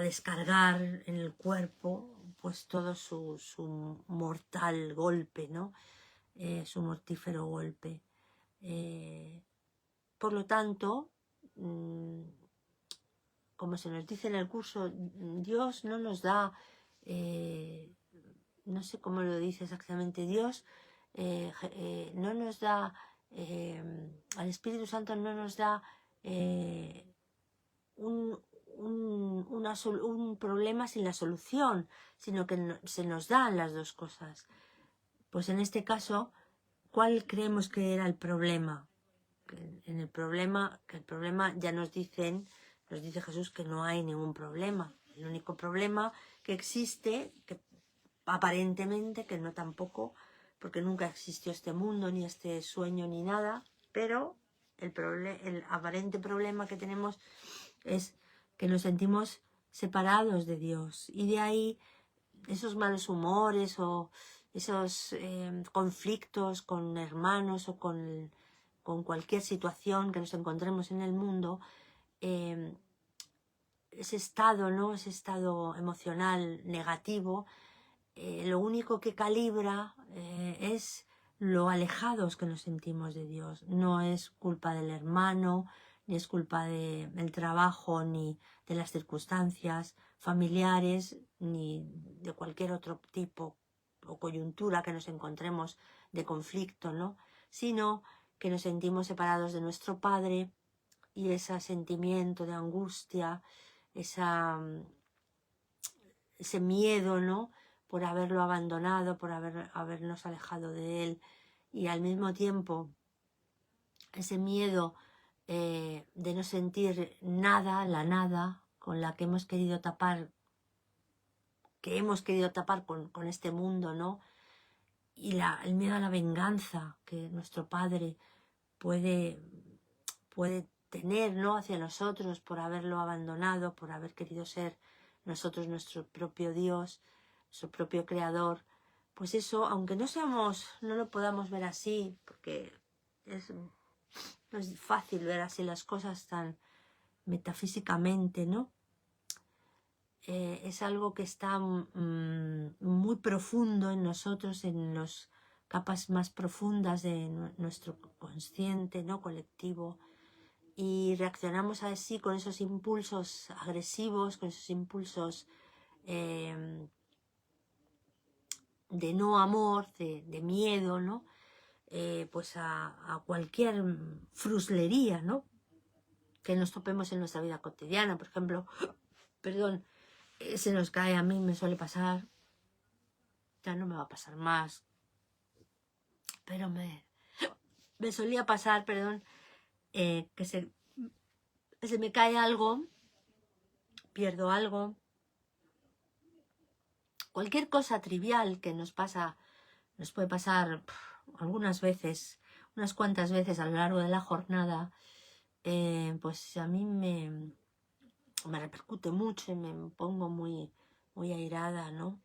descargar en el cuerpo pues todo su mortal golpe, ¿no? Su mortífero golpe. Por lo tanto, como se nos dice en el curso, Dios no nos da, no sé cómo lo dice exactamente, Dios no nos da, al Espíritu Santo no nos da un problema sin la solución, sino que se nos dan las dos cosas. Pues en este caso, ¿cuál creemos que era el problema? Que el problema ya nos dice Jesús que no hay ningún problema. El único problema que existe, que aparentemente, que no tampoco, porque nunca existió este mundo, ni este sueño, ni nada, pero el aparente problema que tenemos es que nos sentimos separados de Dios, y de ahí esos malos humores o esos conflictos con hermanos o con cualquier situación que nos encontremos en el mundo, ese estado, ¿no? Ese estado emocional negativo, lo único que calibra es lo alejados que nos sentimos de Dios. No es culpa del hermano, ni es culpa del trabajo, ni de las circunstancias familiares, ni de cualquier otro tipo o coyuntura que nos encontremos de conflicto, ¿no? Sino que nos sentimos separados de nuestro Padre, y ese sentimiento de angustia, ese miedo, ¿no? Por haberlo abandonado, por habernos alejado de él, y al mismo tiempo ese miedo de no sentir nada, la nada con la que hemos querido tapar, con este mundo, ¿no? Y el miedo a la venganza que nuestro Padre puede tener, ¿no? Hacia nosotros por haberlo abandonado, por haber querido ser nosotros nuestro propio Dios, su propio creador. Pues eso, aunque no lo podamos ver así, porque no es fácil ver así las cosas tan metafísicamente, ¿no? Es algo que está muy profundo en nosotros, en los capas más profundas de nuestro consciente, ¿no? Colectivo, y reaccionamos así con esos impulsos agresivos, con esos impulsos de no amor, de miedo, ¿no? Pues a cualquier fruslería, ¿no? Que nos topemos en nuestra vida cotidiana. Por ejemplo, perdón, se nos cae, a mí me suele pasar, ya no me va a pasar más, pero me solía pasar, perdón, que se me cae algo, pierdo algo, cualquier cosa trivial que nos puede pasar algunas veces, unas cuantas veces a lo largo de la jornada, pues a mí me repercute mucho y me pongo muy airada, ¿no?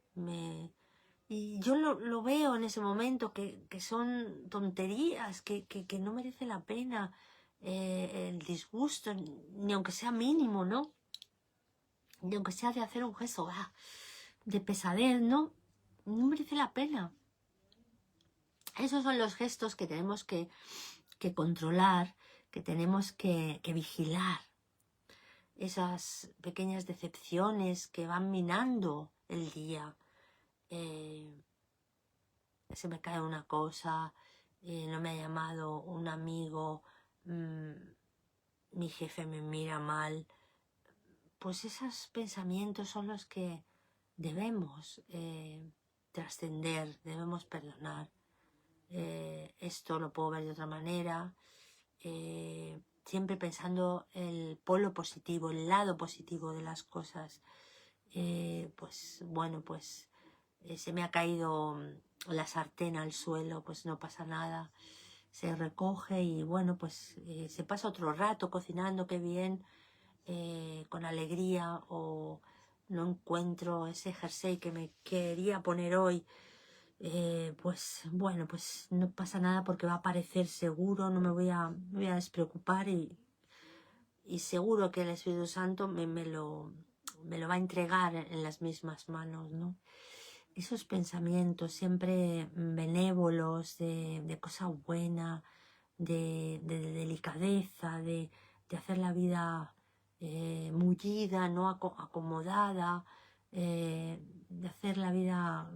Y yo lo veo en ese momento que son tonterías, que no merece la pena el disgusto, ni aunque sea mínimo, ¿no? Ni aunque sea de hacer un gesto de pesadez, ¿no? No merece la pena. Esos son los gestos que tenemos que controlar, que tenemos que vigilar. Esas pequeñas decepciones que van minando el día. Se me cae una cosa, no me ha llamado un amigo, mi jefe me mira mal. Pues esos pensamientos son los que debemos trascender, debemos perdonar. Esto lo puedo ver de otra manera, siempre pensando el polo positivo, el lado positivo de las cosas. Pues bueno, pues se me ha caído la sartén al suelo, pues no pasa nada, se recoge y bueno, pues se pasa otro rato cocinando, qué bien, con alegría, o no encuentro ese jersey que me quería poner hoy, pues bueno, pues no pasa nada porque va a aparecer seguro, no me voy a despreocupar y seguro que el Espíritu Santo me lo va a entregar en las mismas manos, ¿no? Esos pensamientos siempre benévolos, de cosa buena, de delicadeza, de hacer la vida mullida, no acomodada, de hacer la vida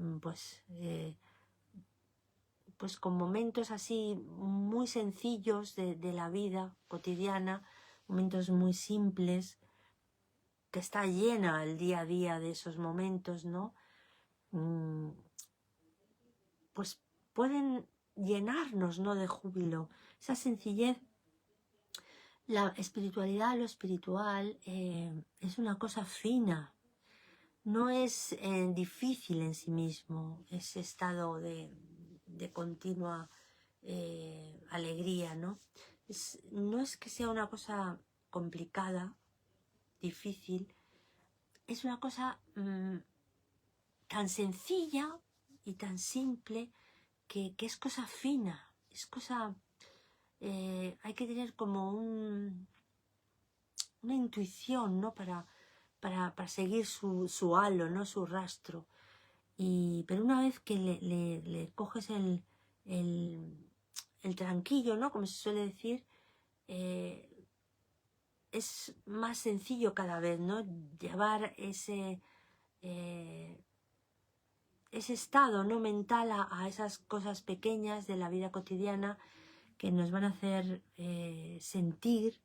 pues con momentos así muy sencillos de la vida cotidiana, momentos muy simples, que está llena el día a día de esos momentos, ¿no? Pues pueden llenarnos, ¿no?, de júbilo. Esa sencillez. La espiritualidad, lo espiritual, es una cosa fina, no es difícil en sí mismo, ese estado de continua alegría, ¿no? No es que sea una cosa complicada, difícil, es una cosa tan sencilla y tan simple que es cosa fina, es cosa... hay que tener como una intuición, ¿no?, para seguir su halo, ¿no?, su rastro. Pero una vez que le coges el tranquillo, ¿no?, como se suele decir, es más sencillo cada vez, ¿no?, llevar ese estado, ¿no?, mental a esas cosas pequeñas de la vida cotidiana que nos van a hacer sentir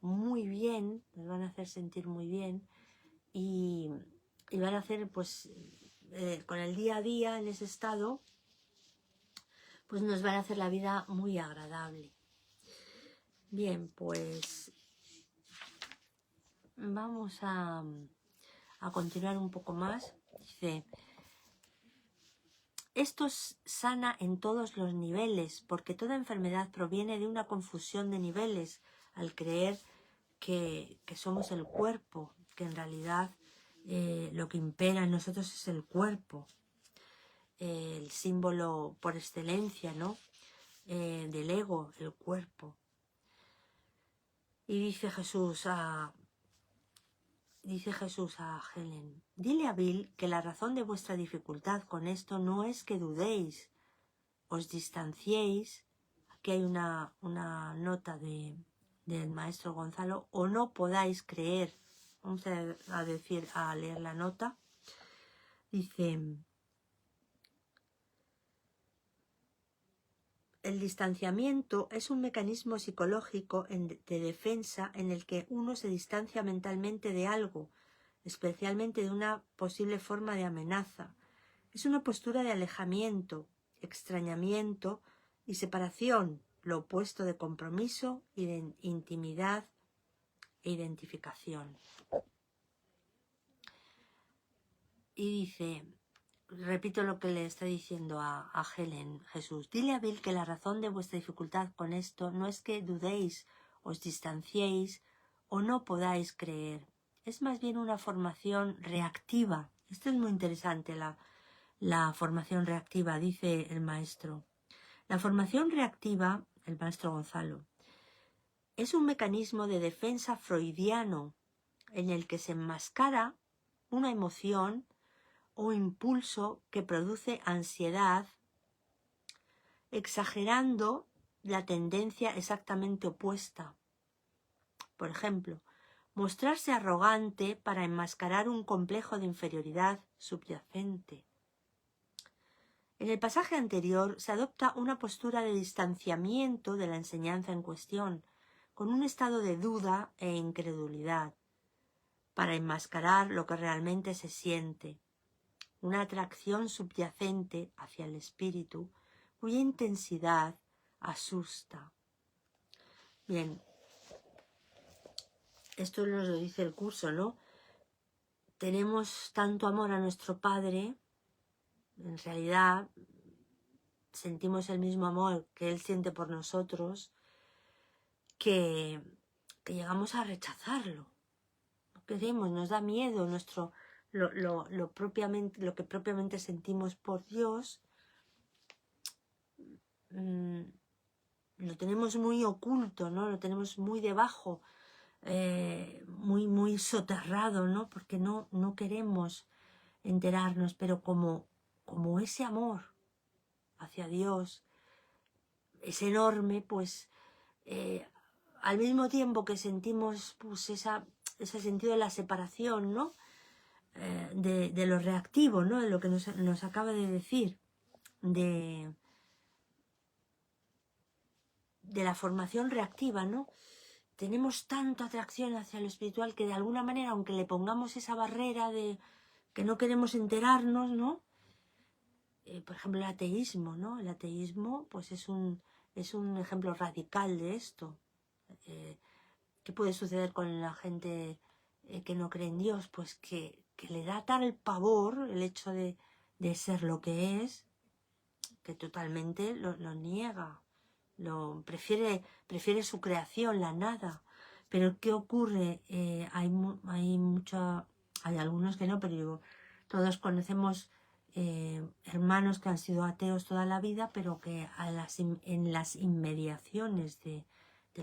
muy bien, nos van a hacer sentir muy bien y van a hacer, pues, con el día a día en ese estado, pues nos van a hacer la vida muy agradable. Bien, pues vamos a continuar un poco más. Dice... Esto sana en todos los niveles, porque toda enfermedad proviene de una confusión de niveles, al creer que somos el cuerpo, que en realidad lo que impera en nosotros es el cuerpo, el símbolo por excelencia, ¿no?, del ego, el cuerpo. Y dice Jesús a Helen: dile a Bill que la razón de vuestra dificultad con esto no es que dudéis, os distanciéis, aquí hay una nota del maestro Gonzalo, o no podáis creer. Vamos a leer la nota. Dice: el distanciamiento es un mecanismo psicológico de defensa en el que uno se distancia mentalmente de algo, especialmente de una posible forma de amenaza. Es una postura de alejamiento, extrañamiento y separación, lo opuesto de compromiso y de intimidad e identificación. Y dice, repito lo que le está diciendo a Helen Jesús: dile a Bill que la razón de vuestra dificultad con esto no es que dudéis, os distanciéis o no podáis creer. Es más bien una formación reactiva. Esto es muy interesante, la formación reactiva, dice el maestro. La formación reactiva, el maestro Gonzalo, es un mecanismo de defensa freudiano en el que se enmascara una emoción o impulso que produce ansiedad, exagerando la tendencia exactamente opuesta. Por ejemplo, mostrarse arrogante para enmascarar un complejo de inferioridad subyacente. En el pasaje anterior se adopta una postura de distanciamiento de la enseñanza en cuestión, con un estado de duda e incredulidad, para enmascarar lo que realmente se siente, una atracción subyacente hacia el espíritu, cuya intensidad asusta. Bien, esto nos lo dice el curso, ¿no? Tenemos tanto amor a nuestro Padre, en realidad sentimos el mismo amor que Él siente por nosotros, que llegamos a rechazarlo. No queremos, nos da miedo lo que propiamente sentimos por Dios. Lo tenemos muy oculto, ¿no? Lo tenemos muy debajo, muy soterrado, ¿no? Porque no queremos enterarnos, pero como ese amor hacia Dios es enorme, pues al mismo tiempo que sentimos pues ese sentido de la separación, ¿no? De lo reactivo, ¿no? De lo que nos acaba de decir, de la formación reactiva, ¿no? Tenemos tanta atracción hacia lo espiritual que de alguna manera, aunque le pongamos esa barrera de que no queremos enterarnos, ¿no? Por ejemplo, el ateísmo, ¿no? El ateísmo, pues es un ejemplo radical de esto. ¿Qué puede suceder con la gente que no cree en Dios? Pues que le da tal pavor el hecho de ser lo que es, que totalmente lo niega. Prefiere su creación, la nada. Pero ¿qué ocurre? Hay algunos que no, pero todos conocemos hermanos que han sido ateos toda la vida, pero que en las inmediaciones del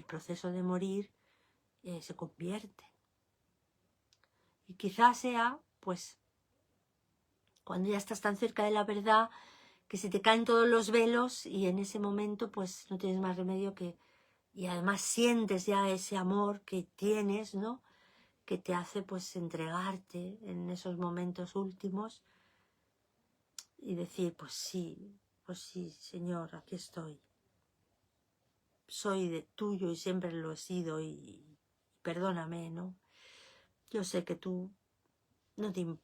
proceso de morir se convierten. Y quizás sea, pues, cuando ya estás tan cerca de la verdad, que se te caen todos los velos y en ese momento pues no tienes más remedio que... Y además sientes ya ese amor que tienes, ¿no? Que te hace pues entregarte en esos momentos últimos y decir, pues sí, Señor, aquí estoy. Soy tuyo y siempre lo he sido y perdóname, ¿no? Yo sé que tú no tienes...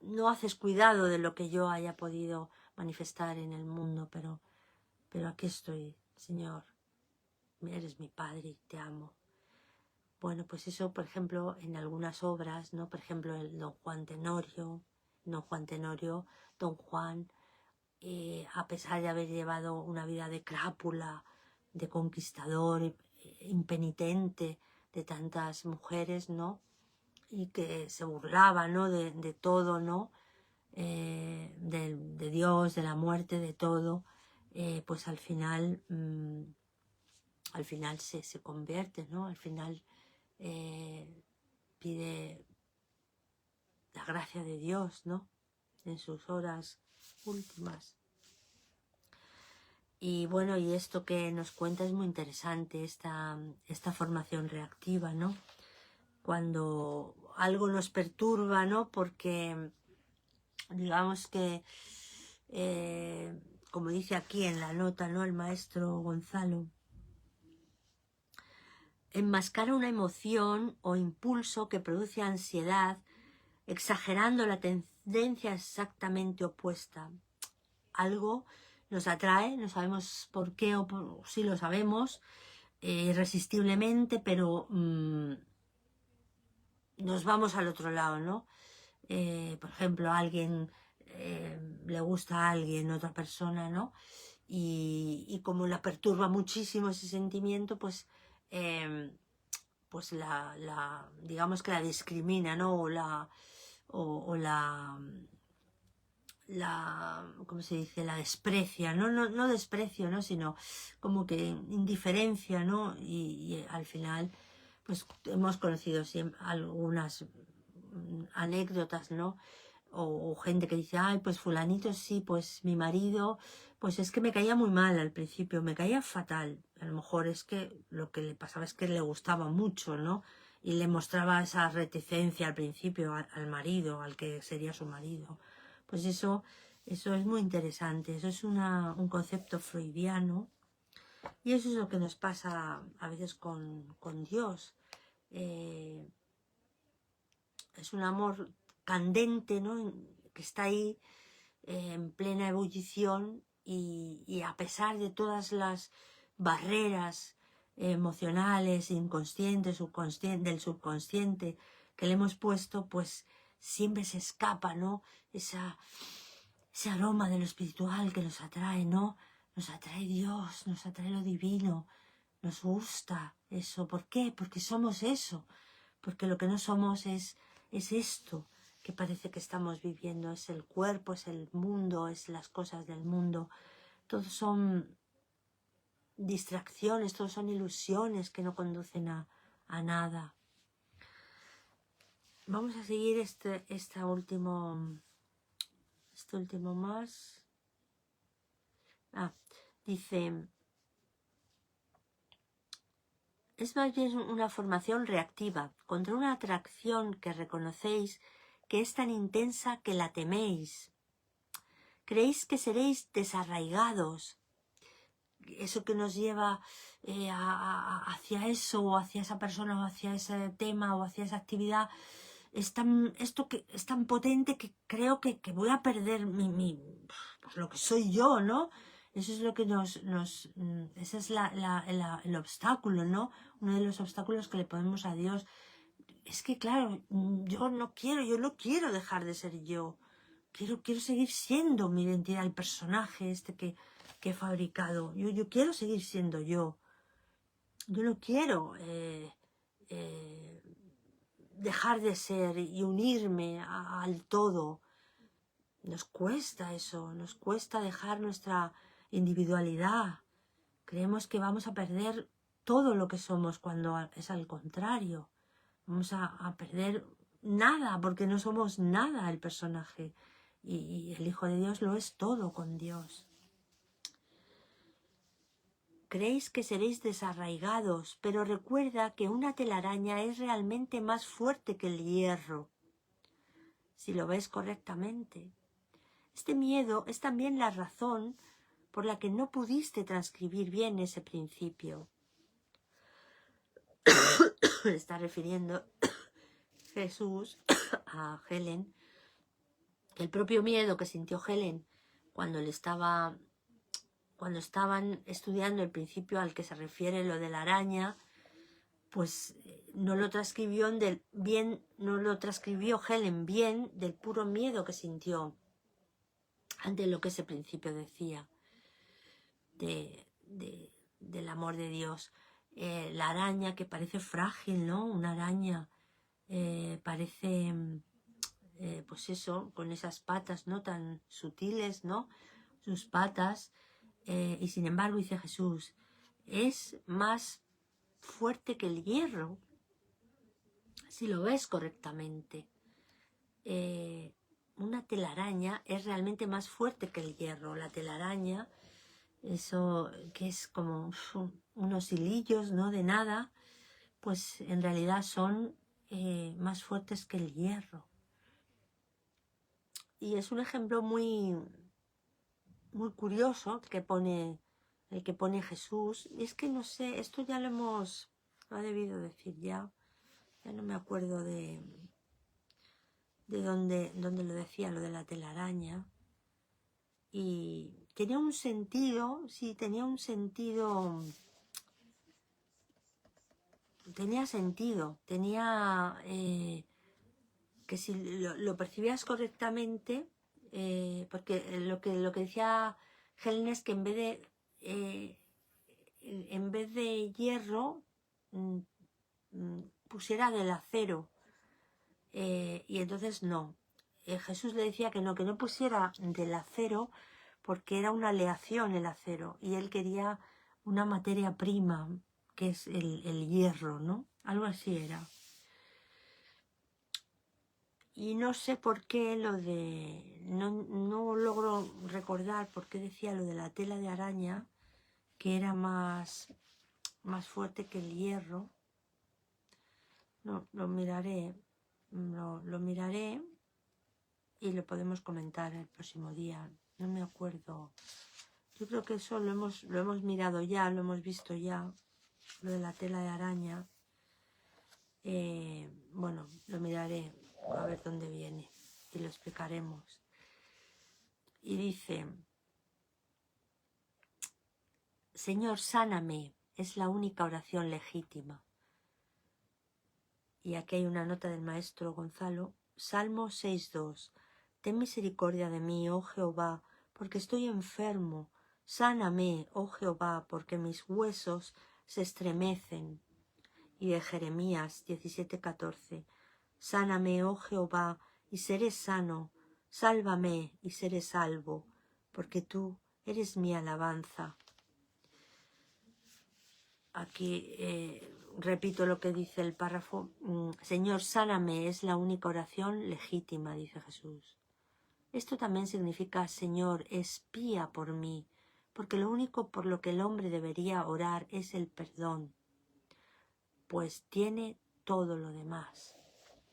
no haces cuidado de lo que yo haya podido manifestar en el mundo, pero aquí estoy, Señor. Eres mi Padre y te amo. Bueno, pues eso, por ejemplo, en algunas obras, ¿no? Por ejemplo, el Don Juan Tenorio, Don Juan, a pesar de haber llevado una vida de crápula, de conquistador, impenitente de tantas mujeres, ¿no? Y que se burlaba, ¿no? de todo, ¿no? De Dios, de la muerte, de todo, pues al final se convierte, ¿no? Al final pide la gracia de Dios, ¿no? En sus horas últimas. Y bueno, y esto que nos cuenta es muy interesante, esta formación reactiva, ¿no? Cuando algo nos perturba, ¿no? Porque digamos que, como dice aquí en la nota, ¿no? El maestro Gonzalo, enmascara una emoción o impulso que produce ansiedad, exagerando la tendencia exactamente opuesta. Algo nos atrae, no sabemos por qué o si lo sabemos, irresistiblemente, pero nos vamos al otro lado, ¿no? Por ejemplo, a alguien le gusta a alguien, otra persona, ¿no? Y como la perturba muchísimo ese sentimiento, pues digamos que la discrimina, ¿no? ¿Cómo se dice? La desprecia, no desprecio, ¿no? Sino como que indiferencia, ¿no? Y al final, pues hemos conocido siempre algunas anécdotas, ¿no? O gente que dice, ay, pues fulanito sí, pues mi marido, pues es que me caía muy mal al principio, me caía fatal. A lo mejor es que lo que le pasaba es que le gustaba mucho, ¿no? Y le mostraba esa reticencia al principio al marido, al que sería su marido. Pues eso es muy interesante, eso es un concepto freudiano y eso es lo que nos pasa a veces con Dios. Es un amor candente, ¿no? Que está ahí en plena ebullición y a pesar de todas las barreras emocionales, inconscientes, del subconsciente que le hemos puesto, pues siempre se escapa, ¿no? Ese aroma de lo espiritual que nos atrae, ¿no? Nos atrae Dios, nos atrae lo divino, nos gusta eso. ¿Por qué? Porque somos eso, porque lo que no somos es esto que parece que estamos viviendo, es el cuerpo, es el mundo, es las cosas del mundo. Todos son distracciones, todos son ilusiones que no conducen a nada. Vamos a seguir este último más. Dice, es más bien una formación reactiva contra una atracción que reconocéis que es tan intensa que la teméis. Creéis que seréis desarraigados. Eso que nos lleva hacia eso, o hacia esa persona, o hacia ese tema, o hacia esa actividad, es tan potente que creo que voy a perder pues lo que soy yo, ¿no? Eso es lo que ese es el obstáculo, ¿no? Uno de los obstáculos que le ponemos a Dios. Es que, claro, yo no quiero dejar de ser yo. Quiero seguir siendo mi identidad, el personaje que he fabricado. Yo quiero seguir siendo yo. Yo no quiero dejar de ser y unirme al todo. Nos cuesta eso, nos cuesta dejar nuestra individualidad. Creemos que vamos a perder todo lo que somos cuando es al contrario. Vamos a perder nada porque no somos nada el personaje. Y el Hijo de Dios lo es todo con Dios. Creéis que seréis desarraigados, pero recuerda que una telaraña es realmente más fuerte que el hierro, si lo ves correctamente. Este miedo es también la razón por la que no pudiste transcribir bien ese principio. Está refiriendo Jesús a Helen. El propio miedo que sintió Helen cuando estaban estudiando el principio al que se refiere lo de la araña, pues no lo transcribió Helen bien del puro miedo que sintió ante lo que ese principio decía del amor de Dios. La araña que parece frágil, ¿no? Una araña parece, pues eso, con esas patas, ¿no? Tan sutiles, ¿no? Sus patas. Y sin embargo, dice Jesús, es más fuerte que el hierro, si lo ves correctamente. una telaraña es realmente más fuerte que el hierro. La telaraña, eso que es como unos hilillos, ¿no?, de nada, pues en realidad son más fuertes que el hierro. Y es un ejemplo muy, muy curioso el que pone Jesús. Y es que no sé, esto ya lo ha debido decir ya no me acuerdo de dónde lo decía, lo de la telaraña. Y tenía un sentido, sí, tenía sentido, que si lo percibías correctamente, porque lo que decía Helen es que en vez de hierro pusiera del acero, y entonces no. Jesús le decía que no pusiera del acero porque era una aleación el acero y él quería una materia prima que es el hierro, ¿no? Algo así era. Y no sé por qué no logro recordar por qué decía lo de la tela de araña, que era más fuerte que el hierro. No, lo miraré y lo podemos comentar el próximo día. No me acuerdo. Yo creo que eso lo hemos mirado ya, lo hemos visto ya, lo de la tela de araña. Bueno, lo miraré a ver dónde viene y lo explicaremos. Y dice: Señor, sáname, es la única oración legítima. Y aquí hay una nota del maestro Gonzalo. Salmo 6.2. Ten misericordia de mí, oh Jehová, porque estoy enfermo. Sáname, oh Jehová, porque mis huesos se estremecen. Y de Jeremías 17.14. Sáname, oh Jehová, y seré sano. Sálvame y seré salvo, porque tú eres mi alabanza. Aquí repito lo que dice el párrafo. Señor, sáname, es la única oración legítima, dice Jesús. Esto también significa: Señor, espía por mí, porque lo único por lo que el hombre debería orar es el perdón, pues tiene todo lo demás.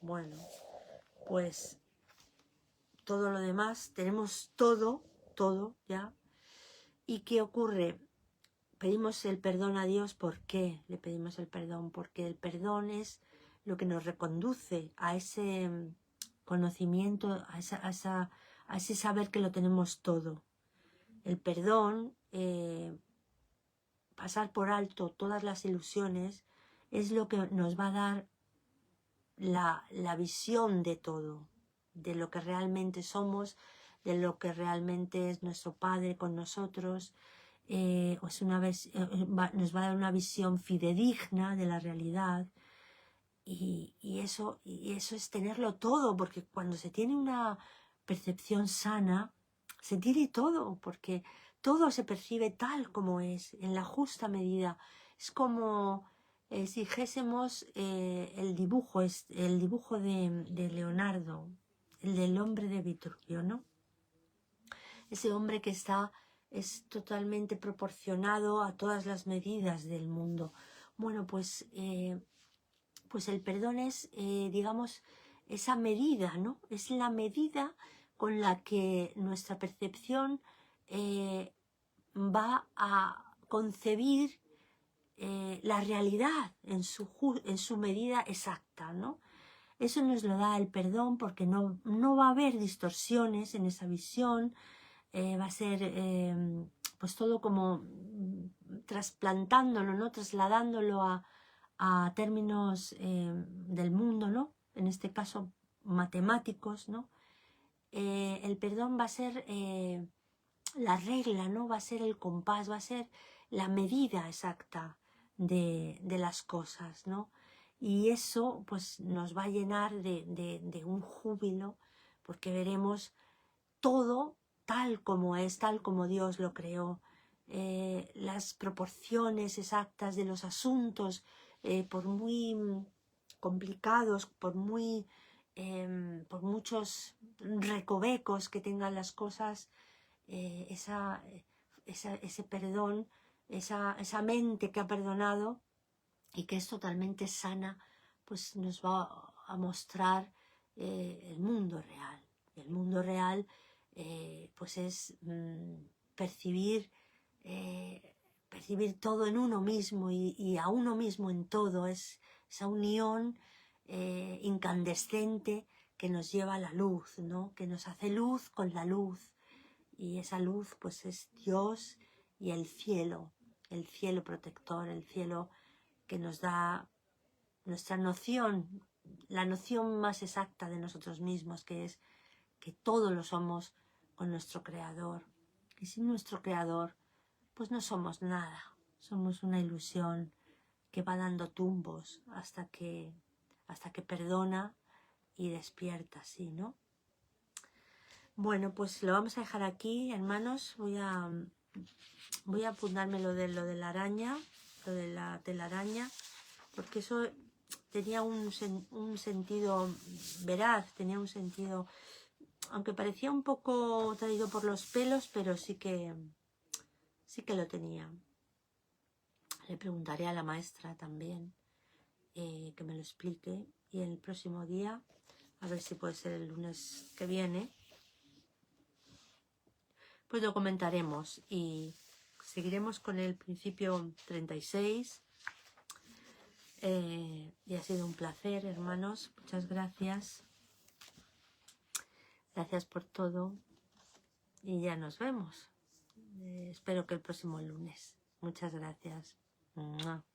Bueno, pues todo lo demás, tenemos todo ya. ¿Y qué ocurre? Pedimos el perdón a Dios. ¿Por qué le pedimos el perdón? Porque el perdón es lo que nos reconduce a ese conocimiento, a ese saber que lo tenemos todo. El perdón, pasar por alto todas las ilusiones, es lo que nos va a dar la visión de todo, de lo que realmente somos, de lo que realmente es nuestro Padre con nosotros. Nos va a dar una visión fidedigna de la realidad, y eso es tenerlo todo, porque cuando se tiene una percepción sana, se tiene todo, porque todo se percibe tal como es, en la justa medida. Es como si dijésemos el dibujo de Leonardo, el del hombre de Vitruvio, ¿no? Ese hombre que es totalmente proporcionado a todas las medidas del mundo. Bueno, pues el perdón es, digamos, esa medida, ¿no? Es la medida con la que nuestra percepción va a concebir la realidad en su medida exacta, ¿no? Eso nos lo da el perdón, porque no va a haber distorsiones en esa visión. Va a ser pues todo como trasplantándolo, ¿no? Trasladándolo a términos del mundo, ¿no? En este caso matemáticos, ¿no? El perdón va a ser la regla, ¿no? Va a ser el compás, va a ser la medida exacta de las cosas, ¿no? Y eso pues nos va a llenar de un júbilo, porque veremos todo tal como es, tal como Dios lo creó. Las proporciones exactas de los asuntos, por muy complicados, por muy por muchos recovecos que tengan las cosas, ese perdón, esa mente que ha perdonado y que es totalmente sana, pues nos va a mostrar el mundo real. El mundo real pues es percibir todo en uno mismo y a uno mismo en todo, es esa unión incandescente que nos lleva a la luz, ¿no? Que nos hace luz con la luz, y esa luz pues es Dios y el cielo protector, el cielo que nos da nuestra noción, la noción más exacta de nosotros mismos, que es que todo lo somos con nuestro Creador. Y sin nuestro Creador, pues no somos nada. Somos una ilusión que va dando tumbos hasta que perdona y despierta, ¿sí, no? Bueno, pues lo vamos a dejar aquí, hermanos. Voy a apuntarme lo de la araña, lo de la telaraña, porque eso tenía un sentido veraz, tenía un sentido, aunque parecía un poco traído por los pelos, pero sí que lo tenía. Le preguntaré a la maestra también que me lo explique, y el próximo día, a ver si puede ser el lunes que viene, pues lo comentaremos y seguiremos con el principio 36. Y ha sido un placer, hermanos. Muchas gracias. Gracias por todo. Y ya nos vemos. Espero que el próximo lunes. Muchas gracias. ¡Mua!